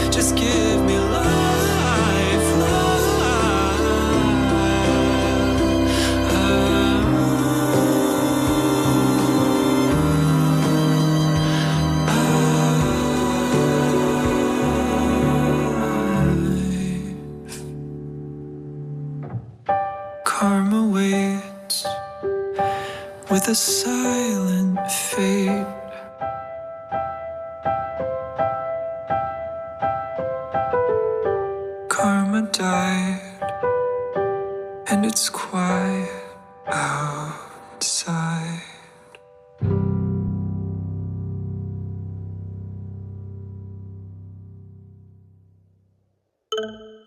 life. Just give me life, Karma waits with a silent fate. Karma died, and it's quiet outside.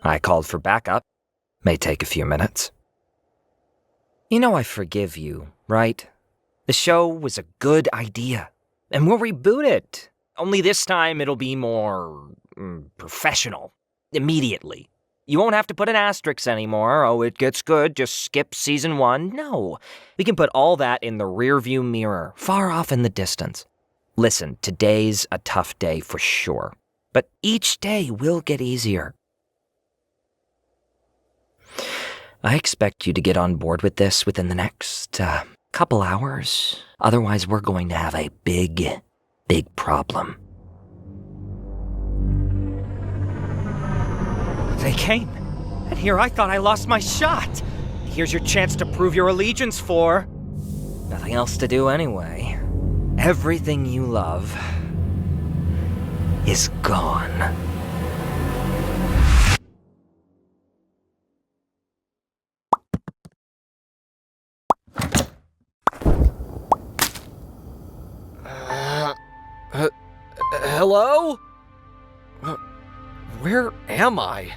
I called for backup. May take a few minutes. You know I forgive you, right? The show was a good idea, and we'll reboot it. Only this time it'll be more professional. Immediately. You won't have to put an asterisk anymore. Oh, it gets good, just skip season 1. No, we can put all that in the rearview mirror, far off in the distance. Listen, today's a tough day for sure, but each day will get easier. I expect you to get on board with this within the next couple hours. Otherwise, we're going to have a big problem. They came, and here I thought I lost my shot. Here's your chance to prove your allegiance for... nothing else to do anyway. Everything you love is gone. Hello? Where am I?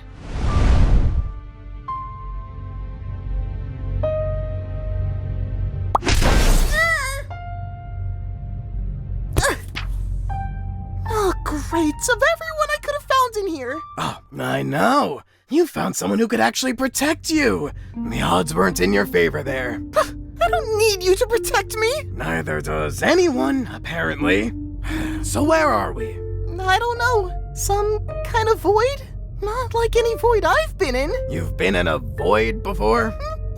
Oh, great. Of everyone I could have found in here. Oh, I know. You found someone who could actually protect you. The odds weren't in your favor there. I don't need you to protect me. Neither does anyone, apparently. So where are we? I don't know. Some kind of void? Not like any void I've been in. You've been in a void before?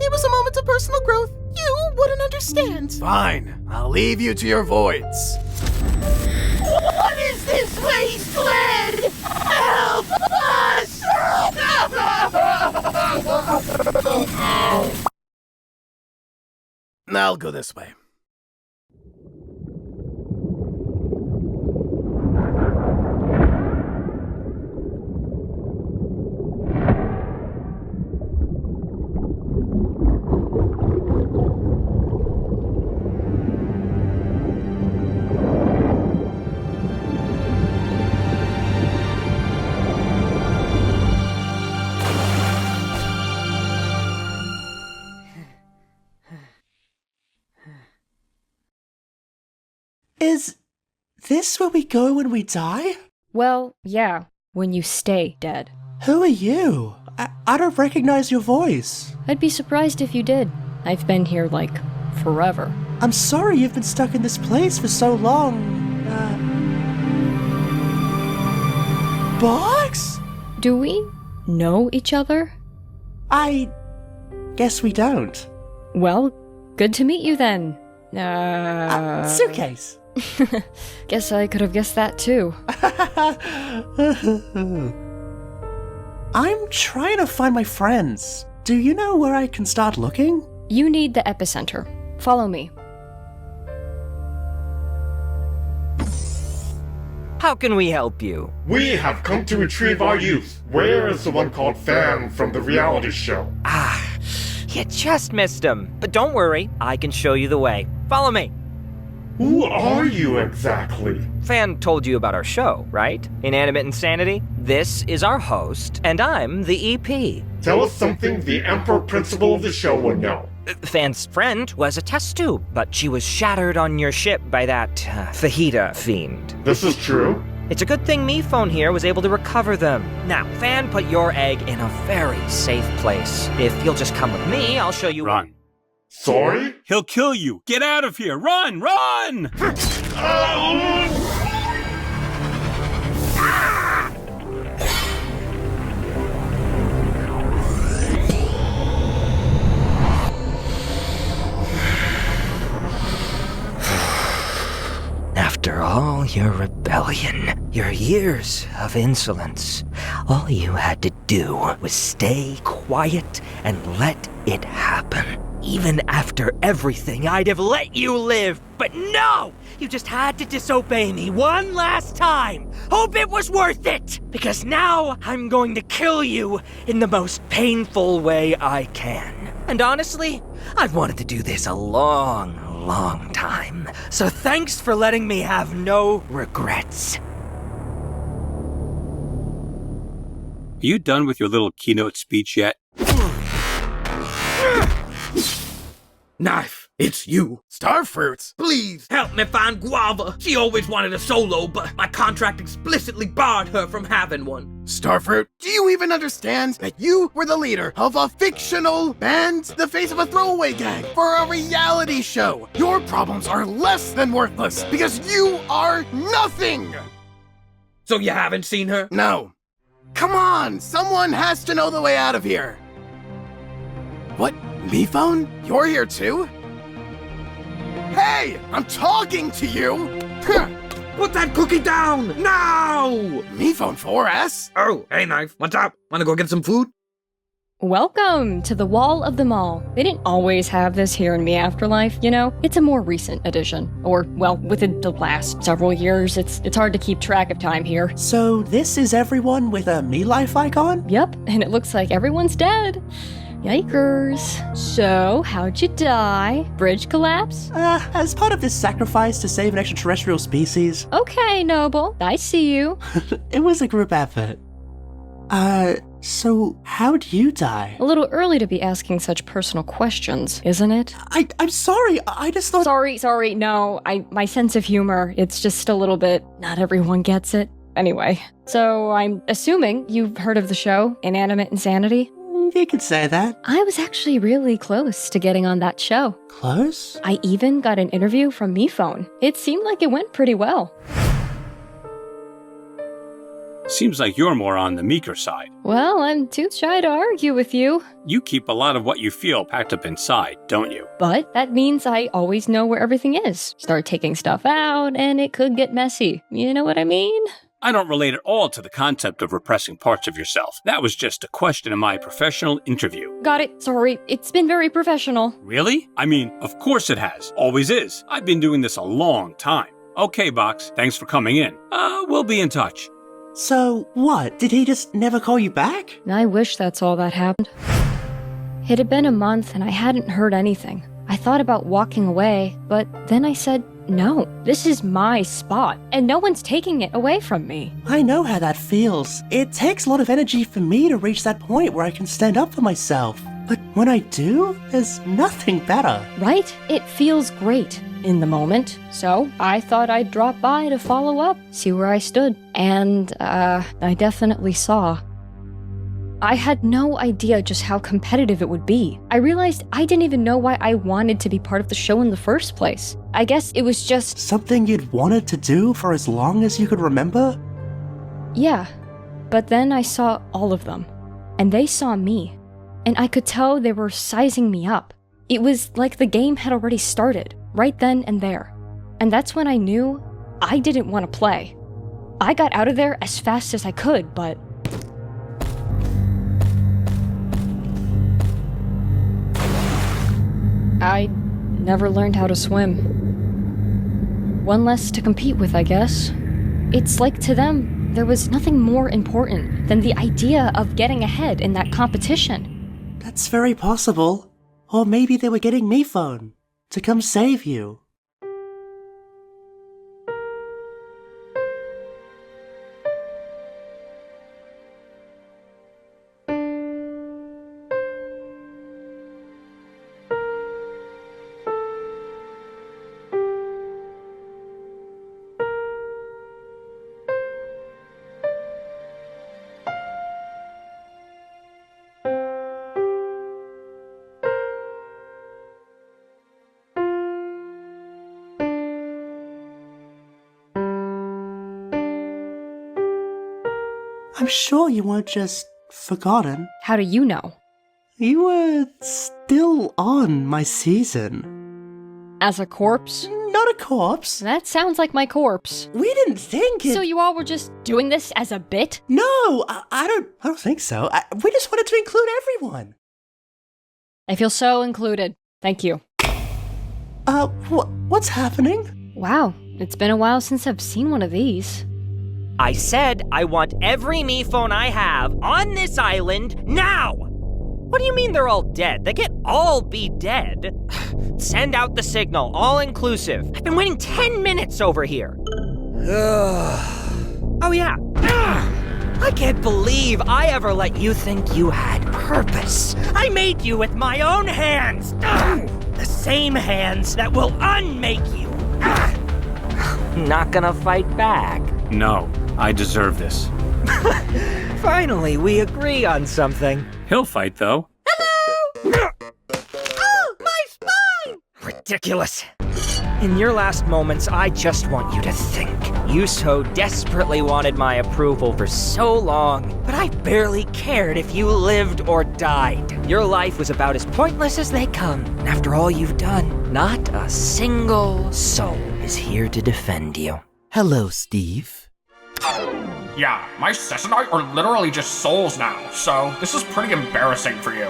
It was a moment of personal growth. You wouldn't understand. Fine. I'll leave you to your voids. What is this wasteland? Help us! I'll go this way. Is this where we go when we die? Well, yeah, when you stay dead. Who are you? I don't recognize your voice. I'd be surprised if you did. I've been here, like, forever. I'm sorry you've been stuck in this place for so long. Box? Do we know each other? I guess we don't. Well, good to meet you then. Suitcase. Guess I could have guessed that too. I'm trying to find my friends. Do you know where I can start looking? You need the epicenter. Follow me. How can we help you? We have come to retrieve our youth. Where is the one called Fan from the reality show? You just missed him. But don't worry, I can show you the way. Follow me. Who are you exactly? Fan told you about our show, right? Inanimate Insanity? This is our host, and I'm the EP. Tell us something the Emperor Principal of the show would know. Fan's friend was a test tube, but she was shattered on your ship by that fajita fiend. This is true? It's a good thing MePhone here was able to recover them. Now, Fan put your egg in a very safe place. If you'll just come with me, I'll show you— Run. Sorry? He'll kill you. Get out of here. Run! Run! After all your rebellion, your years of insolence, all you had to do was stay quiet and let it happen. Even after everything, I'd have let you live, but no! You just had to disobey me one last time. Hope it was worth it, because now I'm going to kill you in the most painful way I can. And honestly, I've wanted to do this a long time. So thanks for letting me have no regrets. Are you done with your little keynote speech yet? Knife, it's you. Starfruit, Please help me find Guava. She always wanted a solo, but my contract explicitly barred her from having one. Starfruit, do you even understand that you were the leader of a fictional band, the face of a throwaway gang, for a reality show? Your problems are less than worthless because you are nothing! So you haven't seen her? No. Come on, someone has to know the way out of here. What? MePhone? You're here too? Hey! I'm talking to you! Put that cookie down! Now! MePhone 4S? Oh, hey Knife, what's up? Wanna go get some food? Welcome to the Wall of the Mall. They didn't always have this here in Me Afterlife, you know? It's a more recent addition. Or, well, within the last several years. It's hard to keep track of time here. So this is everyone with a Me Life icon? Yep, and it looks like everyone's dead. Yikers. So, how'd you die? Bridge collapse? As part of this sacrifice to save an extraterrestrial species. Okay, Noble. I see you. It was a group effort. So how'd you die? A little early to be asking such personal questions, isn't it? I'm sorry, I just thought— Sorry, no, my sense of humor, it's just a little bit, not everyone gets it. Anyway, so I'm assuming you've heard of the show, Inanimate Insanity? You could say that. I was actually really close to getting on that show. Close? I even got an interview from MePhone. It seemed like it went pretty well. Seems like you're more on the meeker side. Well, I'm too shy to argue with you. You keep a lot of what you feel packed up inside, don't you? But that means I always know where everything is. Start taking stuff out, and it could get messy. You know what I mean? I don't relate at all to the concept of repressing parts of yourself. That was just a question in my professional interview. Got it. Sorry. It's been very professional. Really? I mean, of course it has. Always is. I've been doing this a long time. Okay, Box. Thanks for coming in. We'll be in touch. So, what? Did he just never call you back? I wish that's all that happened. It had been a month and I hadn't heard anything. I thought about walking away, but then I said, no, this is my spot, and no one's taking it away from me. I know how that feels. It takes a lot of energy for me to reach that point where I can stand up for myself. But when I do, there's nothing better. Right? It feels great in the moment. So I thought I'd drop by to follow up, see where I stood. And, I definitely saw. I had no idea just how competitive it would be. I realized I didn't even know why I wanted to be part of the show in the first place. I guess it was just something you'd wanted to do for as long as you could remember? Yeah. But then I saw all of them. And they saw me. And I could tell they were sizing me up. It was like the game had already started, right then and there. And that's when I knew I didn't want to play. I got out of there as fast as I could, but I never learned how to swim. One less to compete with, I guess. It's like to them, there was nothing more important than the idea of getting ahead in that competition. That's very possible. Or maybe they were getting MePhone to come save you. I'm sure you weren't just forgotten. How do you know? You were still on my season. As a corpse? Not a corpse. That sounds like my corpse. We didn't think it. So you all were just doing this as a bit? No, I don't think so. We just wanted to include everyone. I feel so included. Thank you. What's happening? Wow, it's been a while since I've seen one of these. I said I want every MePhone I have on this island now! What do you mean they're all dead? They can't all be dead. Send out the signal, all inclusive. I've been waiting 10 minutes over here. Oh yeah. I can't believe I ever let you think you had purpose. I made you with my own hands. The same hands that will unmake you. Not gonna fight back. No, I deserve this. Finally, we agree on something. He'll fight, though. Oh, my spine! Ridiculous. In your last moments, I just want you to think. You so desperately wanted my approval for so long, but I barely cared if you lived or died. Your life was about as pointless as they come, and after all you've done, not a single soul is here to defend you. Hello, Steve. Yeah, my sis and I are literally just souls now, so this is pretty embarrassing for you.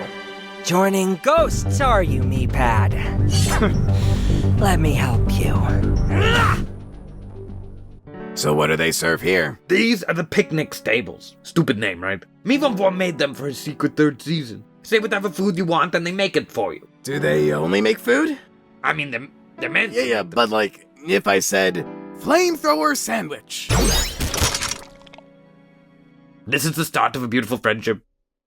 Joining ghosts, are you, MePad? Let me help you. So what do they serve here? These are the picnic stables. Stupid name, right? MePhone 4 made them for his secret third season. Say whatever food you want and they make it for you. Do they only make food? I mean, they're meant to. Yeah, but like, if I said flamethrower sandwich. This is the start of a beautiful friendship.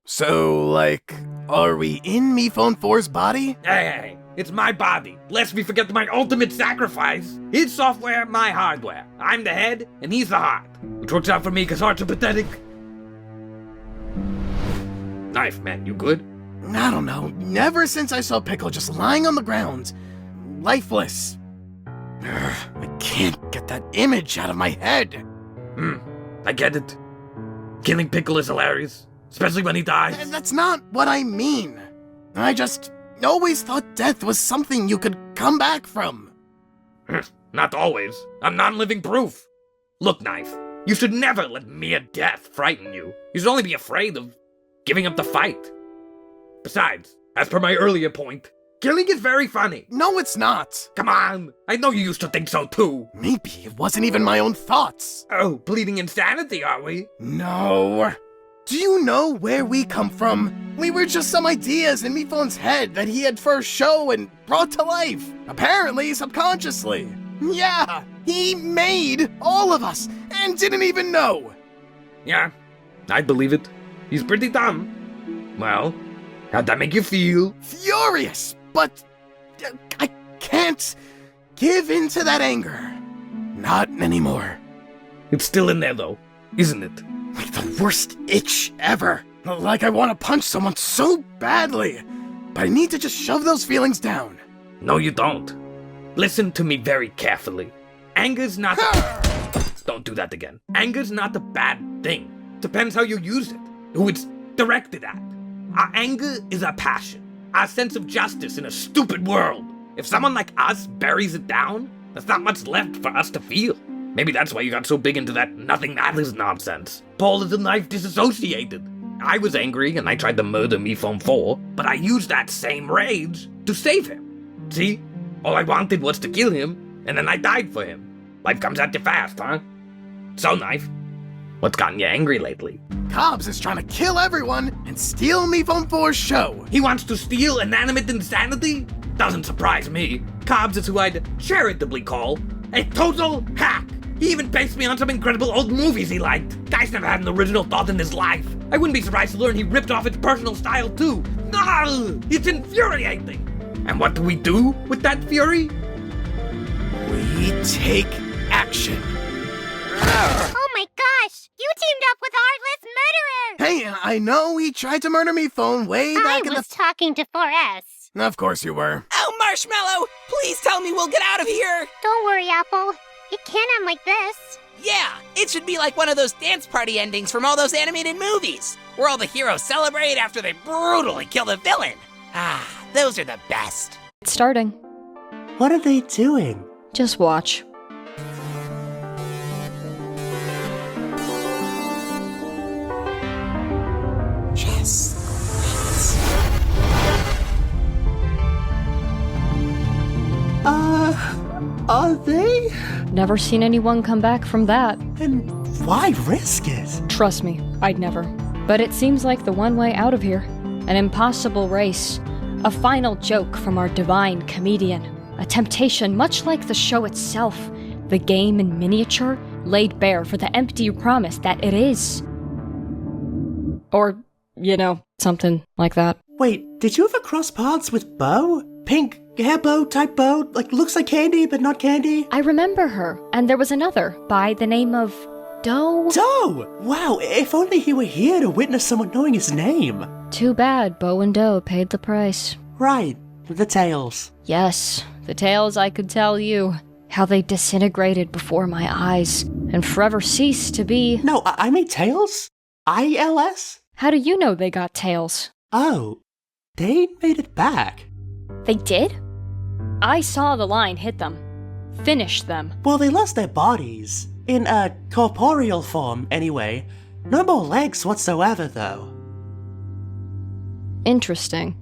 So, like, are we in Me Phone 4's body? Hey, it's my body. Lest we forget my ultimate sacrifice. His software, my hardware. I'm the head, and he's the heart. Which works out for me because hearts are pathetic. Knife, man, you good? I don't know. Ever since I saw Pickle just lying on the ground, lifeless. I can't get that image out of my head. I get it. Killing Pickle is hilarious. Especially when he dies. That's not what I mean. I just always thought death was something you could come back from. Not always. I'm non-living proof. Look, Knife, you should never let mere death frighten you. You should only be afraid of giving up the fight. Besides, as per my earlier point, killing is very funny. No, it's not. Come on, I know you used to think so too. Maybe it wasn't even my own thoughts. Oh, pleading insanity, are we? No. Do you know where we come from? We were just some ideas in Me Phone's head that he had first shown and brought to life. Apparently, subconsciously. Yeah, he made all of us and didn't even know. Yeah, I believe it. He's pretty dumb. Well, how'd that make you feel? Furious, but I can't give in to that anger. Not anymore. It's still in there though, isn't it? Like the worst itch ever. Like I want to punch someone so badly. But I need to just shove those feelings down. No, you don't. Listen to me very carefully. Anger's not... Don't do that again. Anger's not a bad thing. Depends how you use it. Who it's directed at. Our anger is our passion. Our sense of justice in a stupid world. If someone like us buries it down, there's not much left for us to feel. Maybe that's why you got so big into that nothing matters nonsense. Paul is a Knife disassociated. I was angry and I tried to murder Me Phone 4, but I used that same rage to save him. See? All I wanted was to kill him, and then I died for him. Life comes at you fast, huh? So, Knife, what's gotten you angry lately? Cobbs is trying to kill everyone and steal Me Phone 4's show. He wants to steal inanimate insanity? Doesn't surprise me. Cobbs is who I'd charitably call a total hack. He even based me on some incredible old movies he liked. Guy's never had an original thought in his life. I wouldn't be surprised to learn he ripped off his personal style too. No! It's infuriating! And what do we do with that fury? We take action. Oh my gosh! You teamed up with Heartless Murderer! Hey, I know he tried to murder Me Phone way back in the... I was talking to 4S. Of course you were. Oh, Marshmallow! Please tell me we'll get out of here! Don't worry, Apple. It can't end like this. Yeah, it should be like one of those dance party endings from all those animated movies, where all the heroes celebrate after they brutally kill the villain. Ah, those are the best. It's starting. What are they doing? Just watch. Yes. Are they? Never seen anyone come back from that. And why risk it? Trust me, I'd never. But it seems like the one way out of here. An impossible race. A final joke from our divine comedian. A temptation much like the show itself. The game in miniature laid bare for the empty promise that it is. Or, you know, something like that. Wait, did you ever cross paths with Bo? Pink hair bow type bow? Like, looks like candy, but not candy? I remember her, and there was another by the name of Doe. Doe! Wow, if only he were here to witness someone knowing his name. Too bad Bo and Doe paid the price. Right, the tales. Yes, the tales I could tell you. How they disintegrated before my eyes, and forever ceased to be... No, I mean tails? ILS? How do you know they got tails? Oh, they made it back. They did? I saw the line hit them. Finish them. Well, they lost their bodies. In a corporeal form, anyway. No more legs whatsoever, though. Interesting.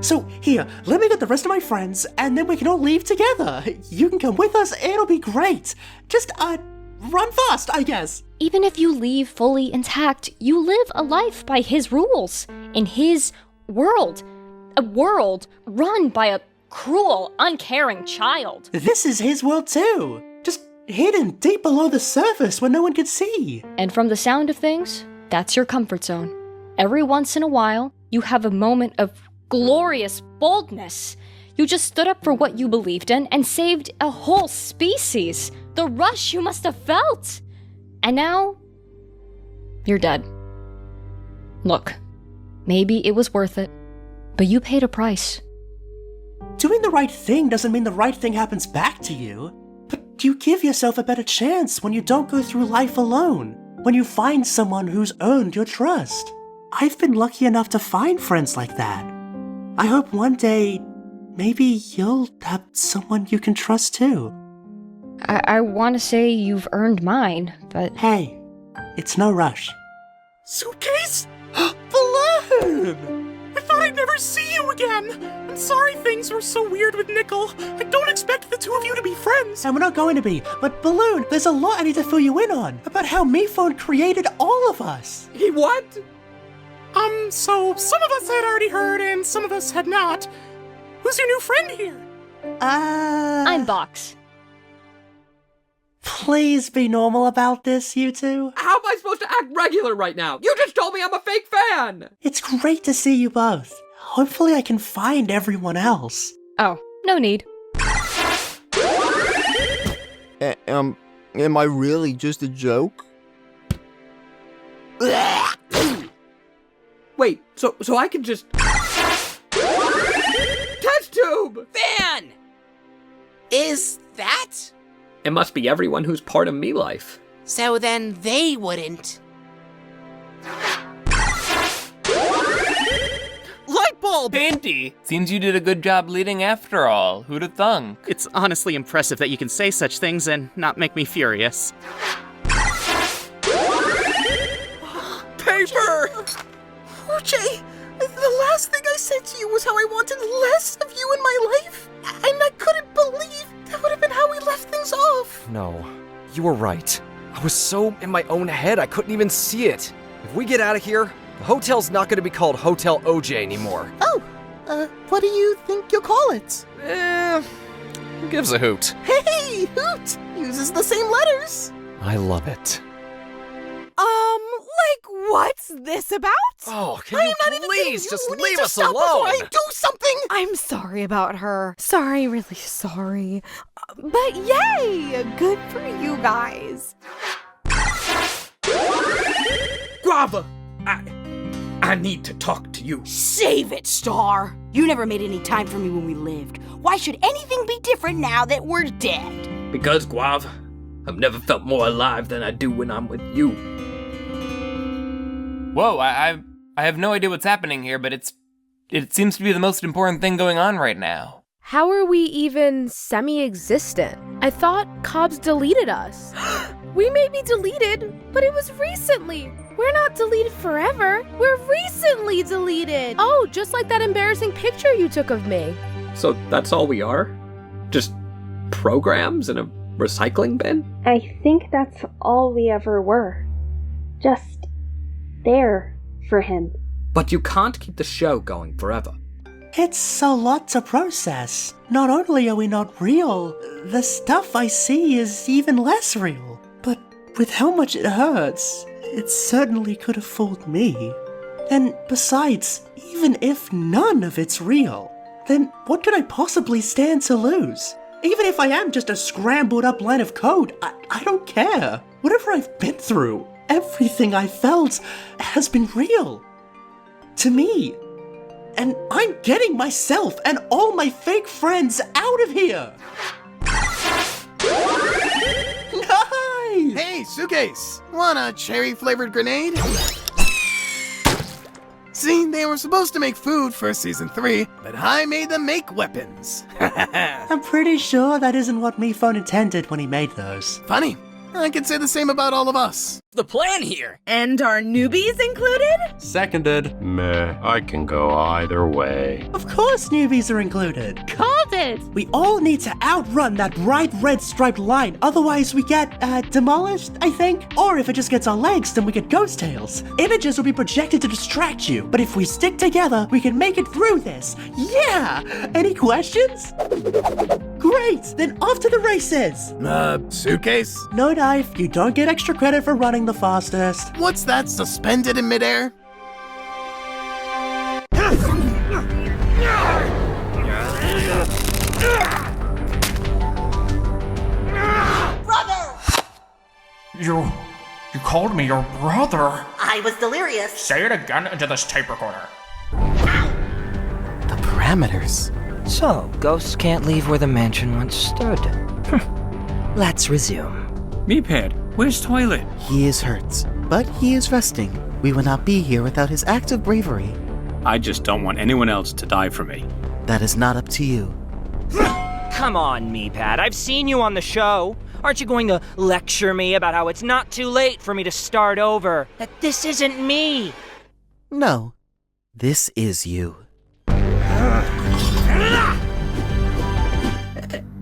So, here, let me get the rest of my friends, and then we can all leave together. You can come with us, it'll be great. Just, run fast, I guess. Even if you leave fully intact, you live a life by his rules, in his world. A world run by a cruel, uncaring child. This is his world too. Just hidden deep below the surface where no one could see. And from the sound of things, that's your comfort zone. Every once in a while, you have a moment of glorious boldness. You just stood up for what you believed in and saved a whole species. The rush you must have felt. And now, you're dead. Look, maybe it was worth it, but you paid a price. Doing the right thing doesn't mean the right thing happens back to you. But you give yourself a better chance when you don't go through life alone. When you find someone who's earned your trust. I've been lucky enough to find friends like that. I hope one day, maybe you'll have someone you can trust too. I want to say you've earned mine, but... Hey, it's no rush. Suitcase? Balloon! I thought I'd never see you again! I'm sorry things were so weird with Nickel. I don't expect the two of you to be friends. And we're not going to be. But Balloon, there's a lot I need to fill you in on. About how MePhone created all of us. He what? So some of us had already heard and some of us had not. Who's your new friend here? I'm Box. Please be normal about this, you two. How am I supposed to act regular right now? You just told me I'm a fake fan! It's great to see you both. Hopefully I can find everyone else. Oh, no need. Am I really just a joke? Wait, so I can just... Test tube! Fan! Is that? It must be everyone who's part of me life. So then they wouldn't. Light bulb! Bandy! Seems you did a good job leading after all. Who'd have thunk? It's honestly impressive that you can say such things and not make me furious. Paper! RJ, the last thing I said to you was how I wanted less of you in my life, and I couldn't believe that would have been how we left things off. No, you were right. I was so in my own head I couldn't even see it. If we get out of here, the hotel's not going to be called Hotel OJ anymore. Oh, what do you think you'll call it? Who gives a hoot? Hey, Hoot! Uses the same letters. I love it. Like, what's this about? Oh, can you please just leave us alone? Before I do something! I'm sorry about her. Sorry, really sorry. But yay! Good for you guys. Guava! I need to talk to you. Save it, Star! You never made any time for me when we lived. Why should anything be different now that we're dead? Because, Guava, I've never felt more alive than I do when I'm with you. Whoa, I have no idea what's happening here, but it seems to be the most important thing going on right now. How are we even semi-existent? I thought Cobbs deleted us. We may be deleted, but it was recently. We're not deleted forever. We're recently deleted. Oh, just like that embarrassing picture you took of me. So that's all we are? Just programs in a recycling bin? I think that's all we ever were. Just there for him. But you can't keep the show going forever. It's a lot to process. Not only are we not real, the stuff I see is even less real. But with how much it hurts, it certainly could have fooled me. And besides, even if none of it's real, then what could I possibly stand to lose? Even if I am just a scrambled up line of code, I don't care. Whatever I've been through, everything I felt has been real. To me. And I'm getting myself and all my fake friends out of here! Nice! Hey, Suitcase! Want a cherry-flavored grenade? See, they were supposed to make food for Season 3, but I made them make weapons. I'm pretty sure that isn't what MePhone intended when he made those. Funny. I could say the same about all of us. the plan here. And are newbies included? Seconded. Meh, I can go either way. Of course newbies are included. Called it! We all need to outrun that bright red striped line, otherwise we get, demolished, I think? Or if it just gets our legs, then we get ghost tails. Images will be projected to distract you, but if we stick together, we can make it through this. Yeah! Any questions? Great! Then off to the races! Suitcase? No knife, you don't get extra credit for running the fastest. What's that, suspended in midair? You called me your brother. I was delirious. Say it again into this tape recorder. The parameters. So, ghosts can't leave where the mansion once stood. Let's resume. Meepad, where's Toilet? He is hurt, but he is resting. We would not be here without his act of bravery. I just don't want anyone else to die for me. That is not up to you. Come on, Meepad, I've seen you on the show. Aren't you going to lecture me about how it's not too late for me to start over? That this isn't me? No, this is you.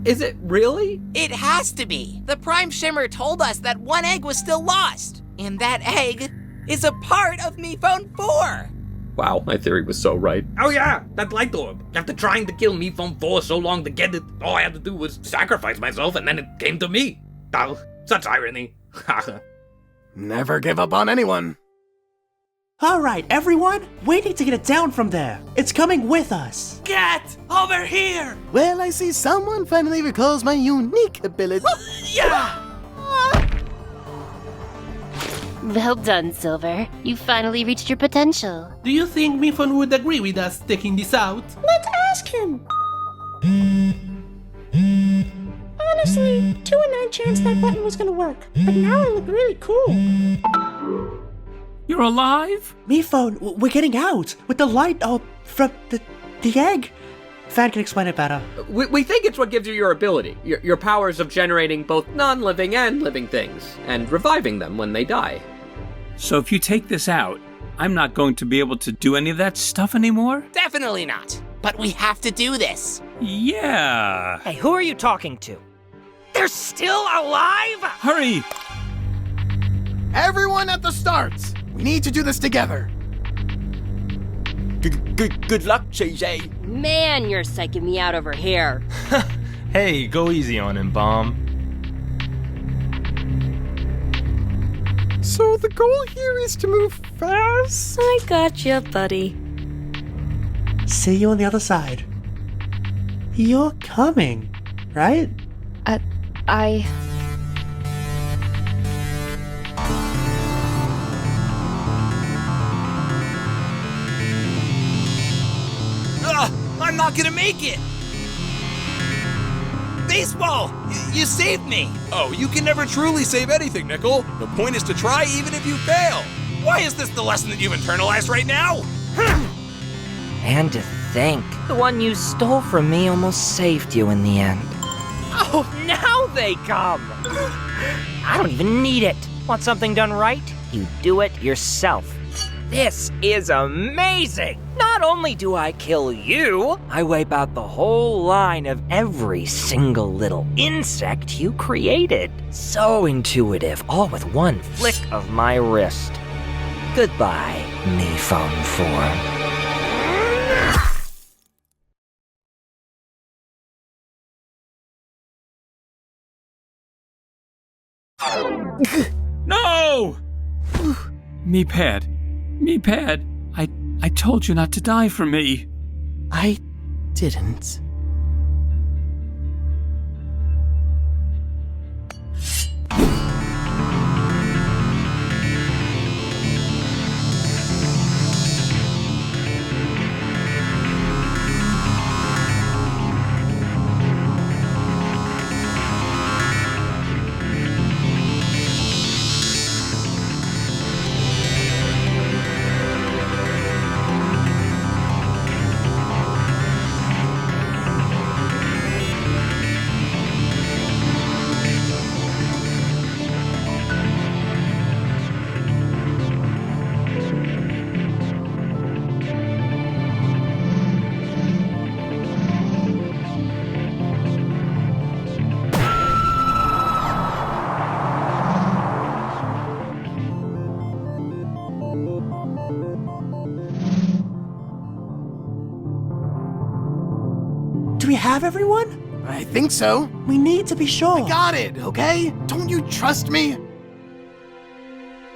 Is it really? It has to be. The Prime Shimmer told us that one egg was still lost. And that egg is a part of Me Phone 4. Wow, my theory was so right. Oh yeah, that light orb. After trying to kill Me Phone 4 so long to get it, all I had to do was sacrifice myself and then it came to me. Oh, such irony. Never give up on anyone. Alright, everyone, we need to get it down from there. It's coming with us. Get over here! Well, I see someone finally recalls my unique ability. Yeah! Well done, Silver. You finally reached your potential. Do you think Mifon would agree with us taking this out? Let's ask him. Honestly, 2 in 9 chance that button was gonna work, but now it looked really cool. You're alive? Mifone, we're getting out with the light from the egg. Fan can explain it better. We think it's what gives you your ability, your powers of generating both non-living and living things, and reviving them when they die. So if you take this out, I'm not going to be able to do any of that stuff anymore? Definitely not. But we have to do this. Yeah. Hey, who are you talking to? They're still alive? Hurry! Everyone at the start! We need to do this together. Good luck, JJ. Man, you're psyching me out over here. Hey, go easy on him, Bomb. So the goal here is to move fast? I gotcha, buddy. See you on the other side. You're coming, right? I'm not gonna make it! Baseball! You saved me! Oh, you can never truly save anything, Nickel. The point is to try even if you fail. Why is this the lesson that you've internalized right now? And to think, the one you stole from me almost saved you in the end. Oh, now they come! I don't even need it. Want something done right? You do it yourself. This is amazing! Not only do I kill you, I wipe out the whole line of every single little insect you created. So intuitive, all with one flick of my wrist. Goodbye, Me Phone 4. No! Meepad, I told you not to die for me. I didn't. have everyone? I think so. We need to be sure. I got it, okay? Don't you trust me?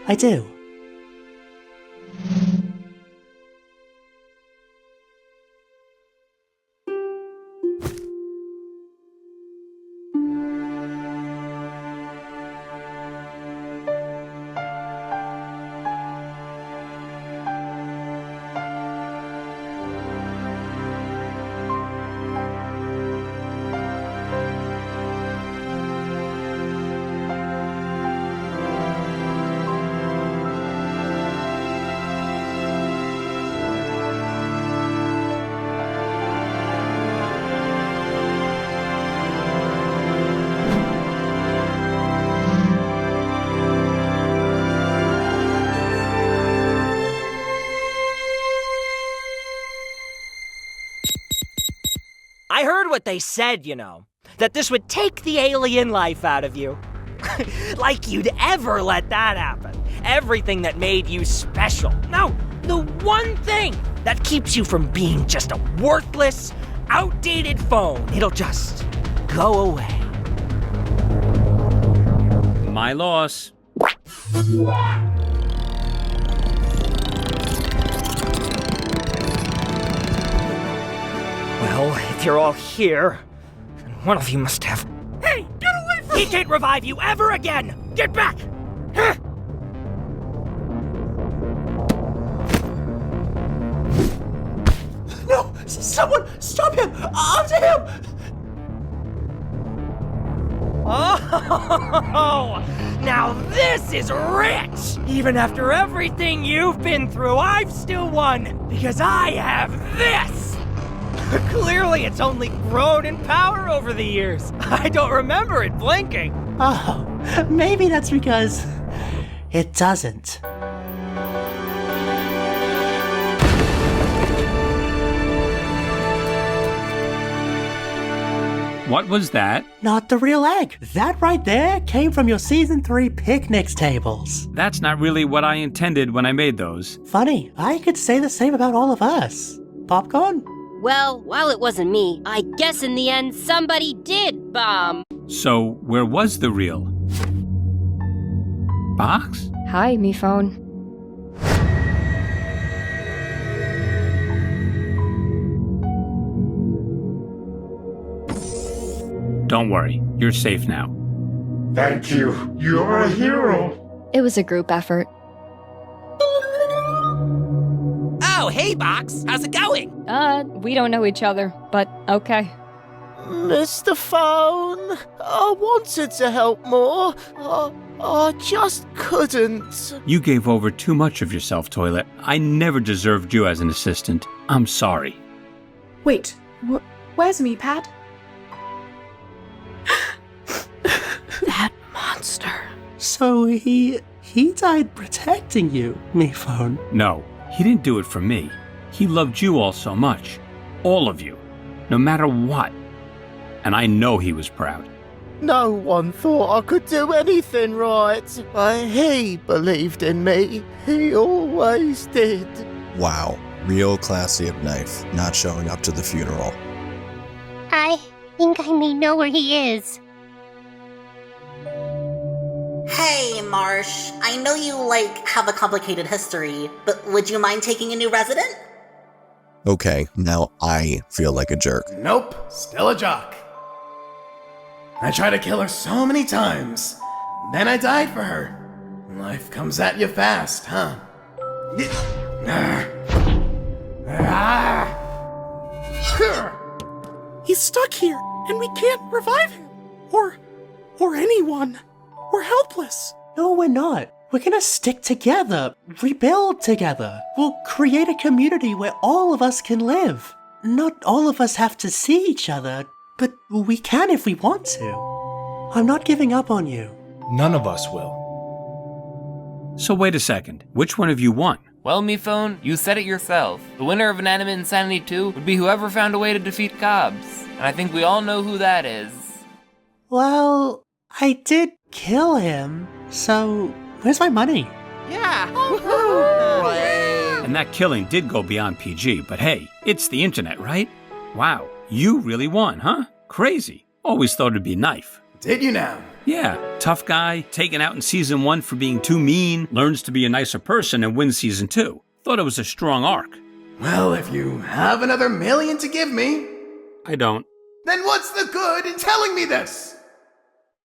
I do. I heard what they said, you know. That this would take the alien life out of you. Like you'd ever let that happen. Everything that made you special. No, the one thing that keeps you from being just a worthless, outdated phone. It'll just go away. My loss. Well, if you're all here, then one of you must have... Hey, get away from me! He can't revive you ever again! Get back! No! Someone stop him! After him! Oh, now this is rich! Even after everything you've been through, I've still won, because I have this! Clearly, it's only grown in power over the years. I don't remember it blinking. Oh, maybe that's because it doesn't. What was that? Not the real egg. That right there came from your Season 3 picnics tables. That's not really what I intended when I made those. Funny, I could say the same about all of us. Popcorn? Well, while it wasn't me, I guess in the end somebody did bomb. So, where was the real box? Hi, me phone. Don't worry, you're safe now. Thank you. You're a hero. It was a group effort. Oh, hey, Box. How's it going? We don't know each other, but okay. Mr. Phone, I wanted to help more. I just couldn't. You gave over too much of yourself, Toilet. I never deserved you as an assistant. I'm sorry. Wait, where's me, Pat? That monster. So he died protecting you, me phone. No, he didn't do it for me. He loved you all so much. All of you. No matter what. And I know he was proud. No one thought I could do anything right. He believed in me. He always did. Wow, real classy of Knife, not showing up to the funeral. I think I may know where he is. Hey, Marsh. I know you, have a complicated history, but would you mind taking a new resident? Okay, now I feel like a jerk. Nope, still a jock. I tried to kill her so many times. Then I died for her. Life comes at you fast, huh? He's stuck here, and we can't revive him. Or anyone. We're helpless. No, we're not. We're gonna stick together, rebuild together. We'll create a community where all of us can live. Not all of us have to see each other, but we can if we want to. I'm not giving up on you. None of us will. So wait a second. Which one of you won? Well, me phone, you said it yourself. The winner of Inanimate Insanity 2 would be whoever found a way to defeat Cobbs. And I think we all know who that is. Well, I did kill him, so where's my money? Yeah. And that killing did go beyond PG, but hey, it's the internet, right? Wow, You really won, huh? Crazy. Always thought it'd be Knife. Did you now? Yeah, tough guy, taken out in season 1 for being too mean, learns to be a nicer person and wins season 2. Thought it was a strong arc. Well, if you have another million to give me... I don't. Then what's the good in telling me this?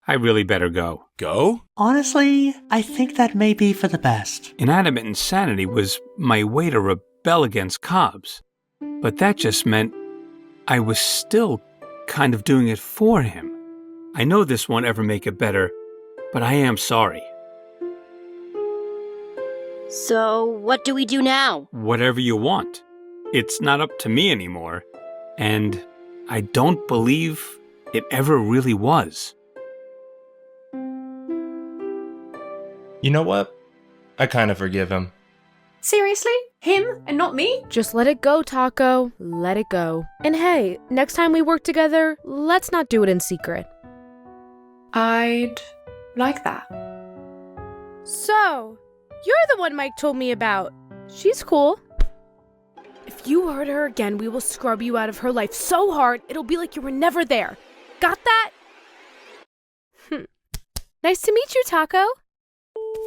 I really better go. Go? Honestly, I think that may be for the best. Inanimate Insanity was my way to rebel against Cobbs. But that just meant I was still kind of doing it for him. I know this won't ever make it better, but I am sorry. So, what do we do now? Whatever you want. It's not up to me anymore, and I don't believe it ever really was. You know what? I kind of forgive him. Seriously? Him and not me? Just let it go, Taco. Let it go. And hey, next time we work together, let's not do it in secret. I'd like that. So, you're the one Mike told me about. She's cool. If you hurt her again, we will scrub you out of her life so hard, it'll be like you were never there. Got that? Nice to meet you, Taco.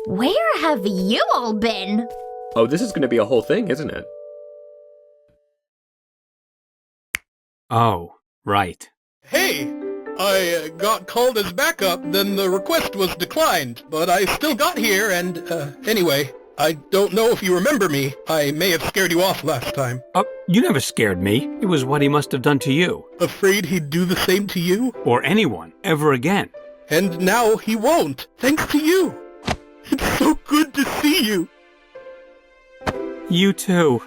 Where have you all been? Oh, this is going to be a whole thing, isn't it? Oh, right. Hey! I got called as backup, then the request was declined, but I still got here and, anyway, I don't know if you remember me. I may have scared you off last time. You never scared me. It was what he must have done to you. Afraid he'd do the same to you? Or anyone, ever again. And now he won't, thanks to you. It's so good to see you. You too.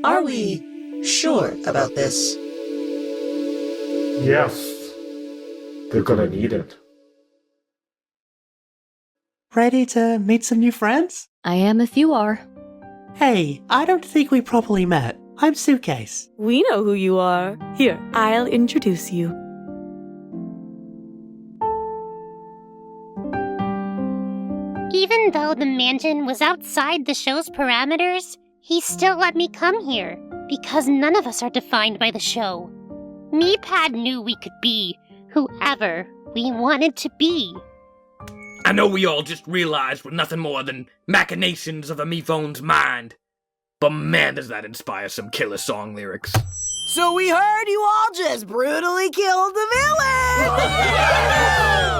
Are we sure about this? Yes. They're gonna need it. Ready to meet some new friends? I am if you are. Hey, I don't think we properly met. I'm Suitcase. We know who you are. Here, I'll introduce you. Even though the mansion was outside the show's parameters, he still let me come here, because none of us are defined by the show. MePad knew we could be whoever we wanted to be. I know we all just realized we're nothing more than machinations of a MePhone's mind. But man, does that inspire some killer song lyrics. So we heard you all just brutally killed the villain!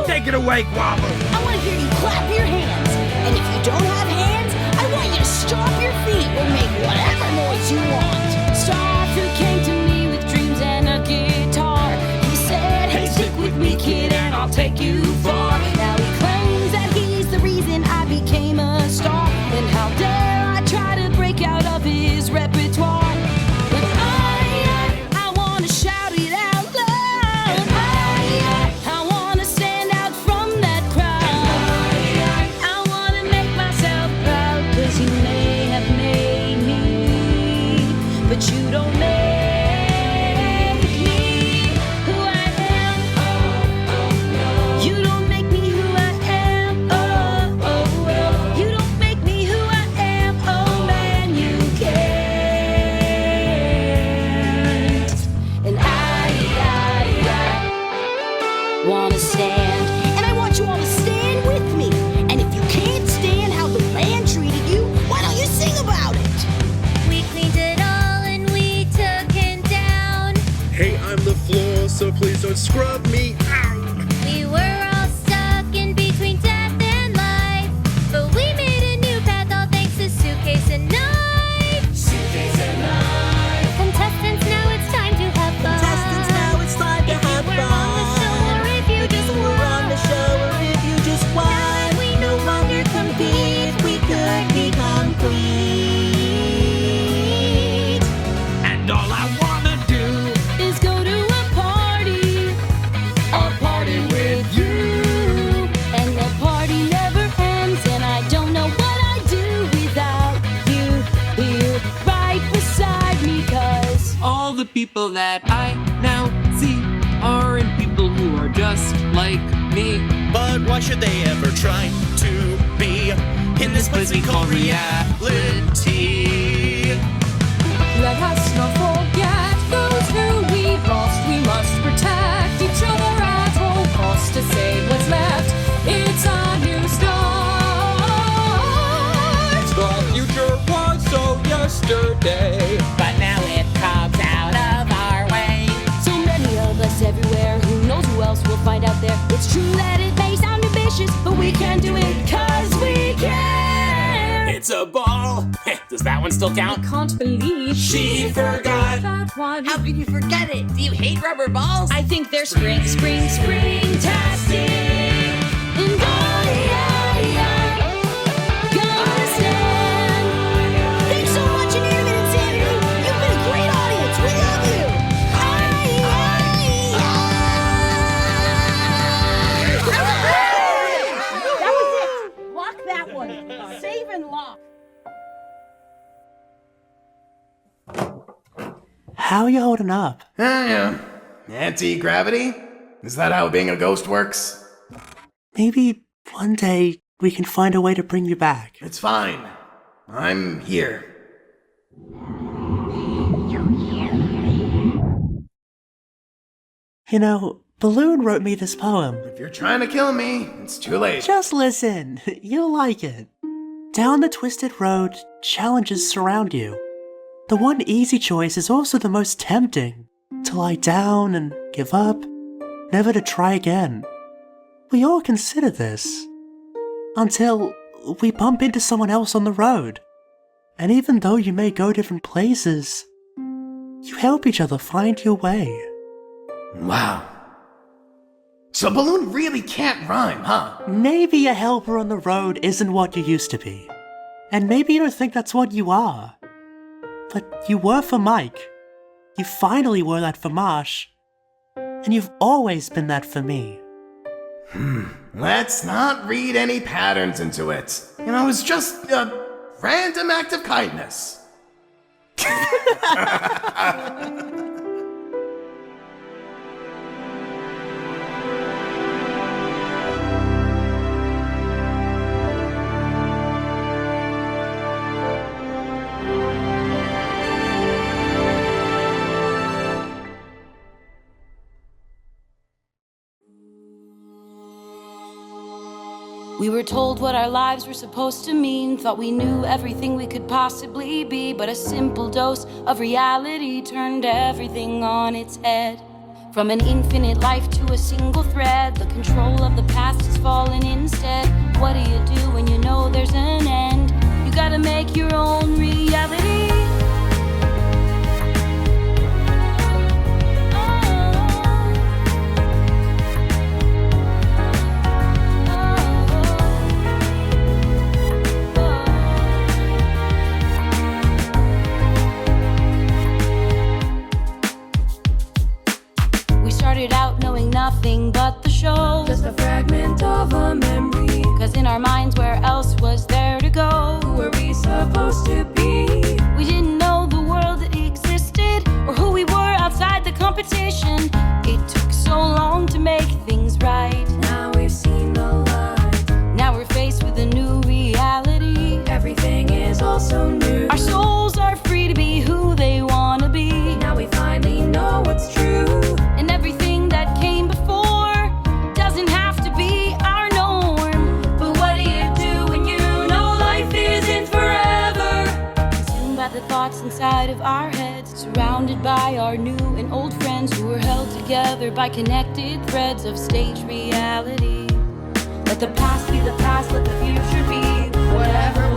Take it away, Guava! I want to hear you clap your hands. And if you don't have hands, I want you to stomp your feet or make whatever noise you want. Starfruit came to me with dreams and a guitar. He said, hey, stick with me, kid, and I'll take you far. Now he claims that he's the reason I became a star. And how dare I try to break out of his repertoire. But I want to shout it out loud. I want to stand out from that crowd. I want to make myself proud, 'cause you may have made me, but you don't make me who I am. You don't make me who I am. Oh, oh, oh. You don't make me who I am. Oh man, you can't. And I want to stand. And I want you all to stand with me. And if you can't stand how the band treated you, why don't you sing about it? We cleaned it all and we took him down. Hey, I'm the floor, so please don't scrub me out. We were all stuck in between death and life, but we made a new path all thanks to Suitcase and Knife. Suitcase and Knife. Contestants, now it's time to have fun. Contestants, now it's time to have We're on the show, or if you just We're on the show, or if you just won. we no longer compete, we could be complete. And all I wanna do Is go to a party with you, and the party never ends, and I don't know what I'd do without you here right beside me, 'cause All the people that I now see are in people who are just like me. But why should they ever try to be in this place we call reality? let us not forget day. But now it comes out of our way. So many of us everywhere, who knows who else will find out there. It's true that it may sound ambitious, but we can do it 'cause we can. It's a ball. Does that one still count? I can't believe she forgot that one. How could you forget it? Do you hate rubber balls? I think they're spring-tastic. And gonna stand. Thanks so much, Endearment Insanity. You've been a great audience. We love you. That was it. Lock that one. Save and lock. How you holding up? Yeah. Anti-gravity? Is that how being a ghost works? Maybe one day we can find a way to bring you back. It's fine. I'm here. You know, Balloon wrote me this poem. If you're trying to kill me, it's too late. Just listen. You'll like it. Down the twisted road, challenges surround you. The one easy choice is also the most tempting. To lie down and give up, never to try again. We all consider this. Until we bump into someone else on the road. And even though you may go different places, you help each other find your way. Wow. So Balloon really can't rhyme, huh? Maybe a helper on the road isn't what you used to be. And maybe you don't think that's what you are. But you were for Mike. You finally were that for Marsh. And you've always been that for me. Let's not read any patterns into it. You know, it's just a random act of kindness. We were told what our lives were supposed to mean, thought we knew everything we could possibly be, but a simple dose of reality turned everything on its head. From an infinite life to a single thread, the control of the past has fallen instead. What do you do when you know there's an end? You gotta make your own reality. Started out knowing nothing but the show, just a fragment of a memory. 'Cause in our minds, where else was there to go? Who were we supposed to be? We didn't know the world existed, or who we were outside the competition. It took so long to make things right. Now we've seen the light. Now we're faced with a new reality. Everything is also new. Our souls are free to be who they wanna be. Now we finally know what's true. And everything that came before doesn't have to be our norm. But what do you do when you know life isn't forever? Consumed by the thoughts inside of our heads, surrounded by our new and old friends who were held together by connected threads of stage reality. Let the past be the past, let the future be whatever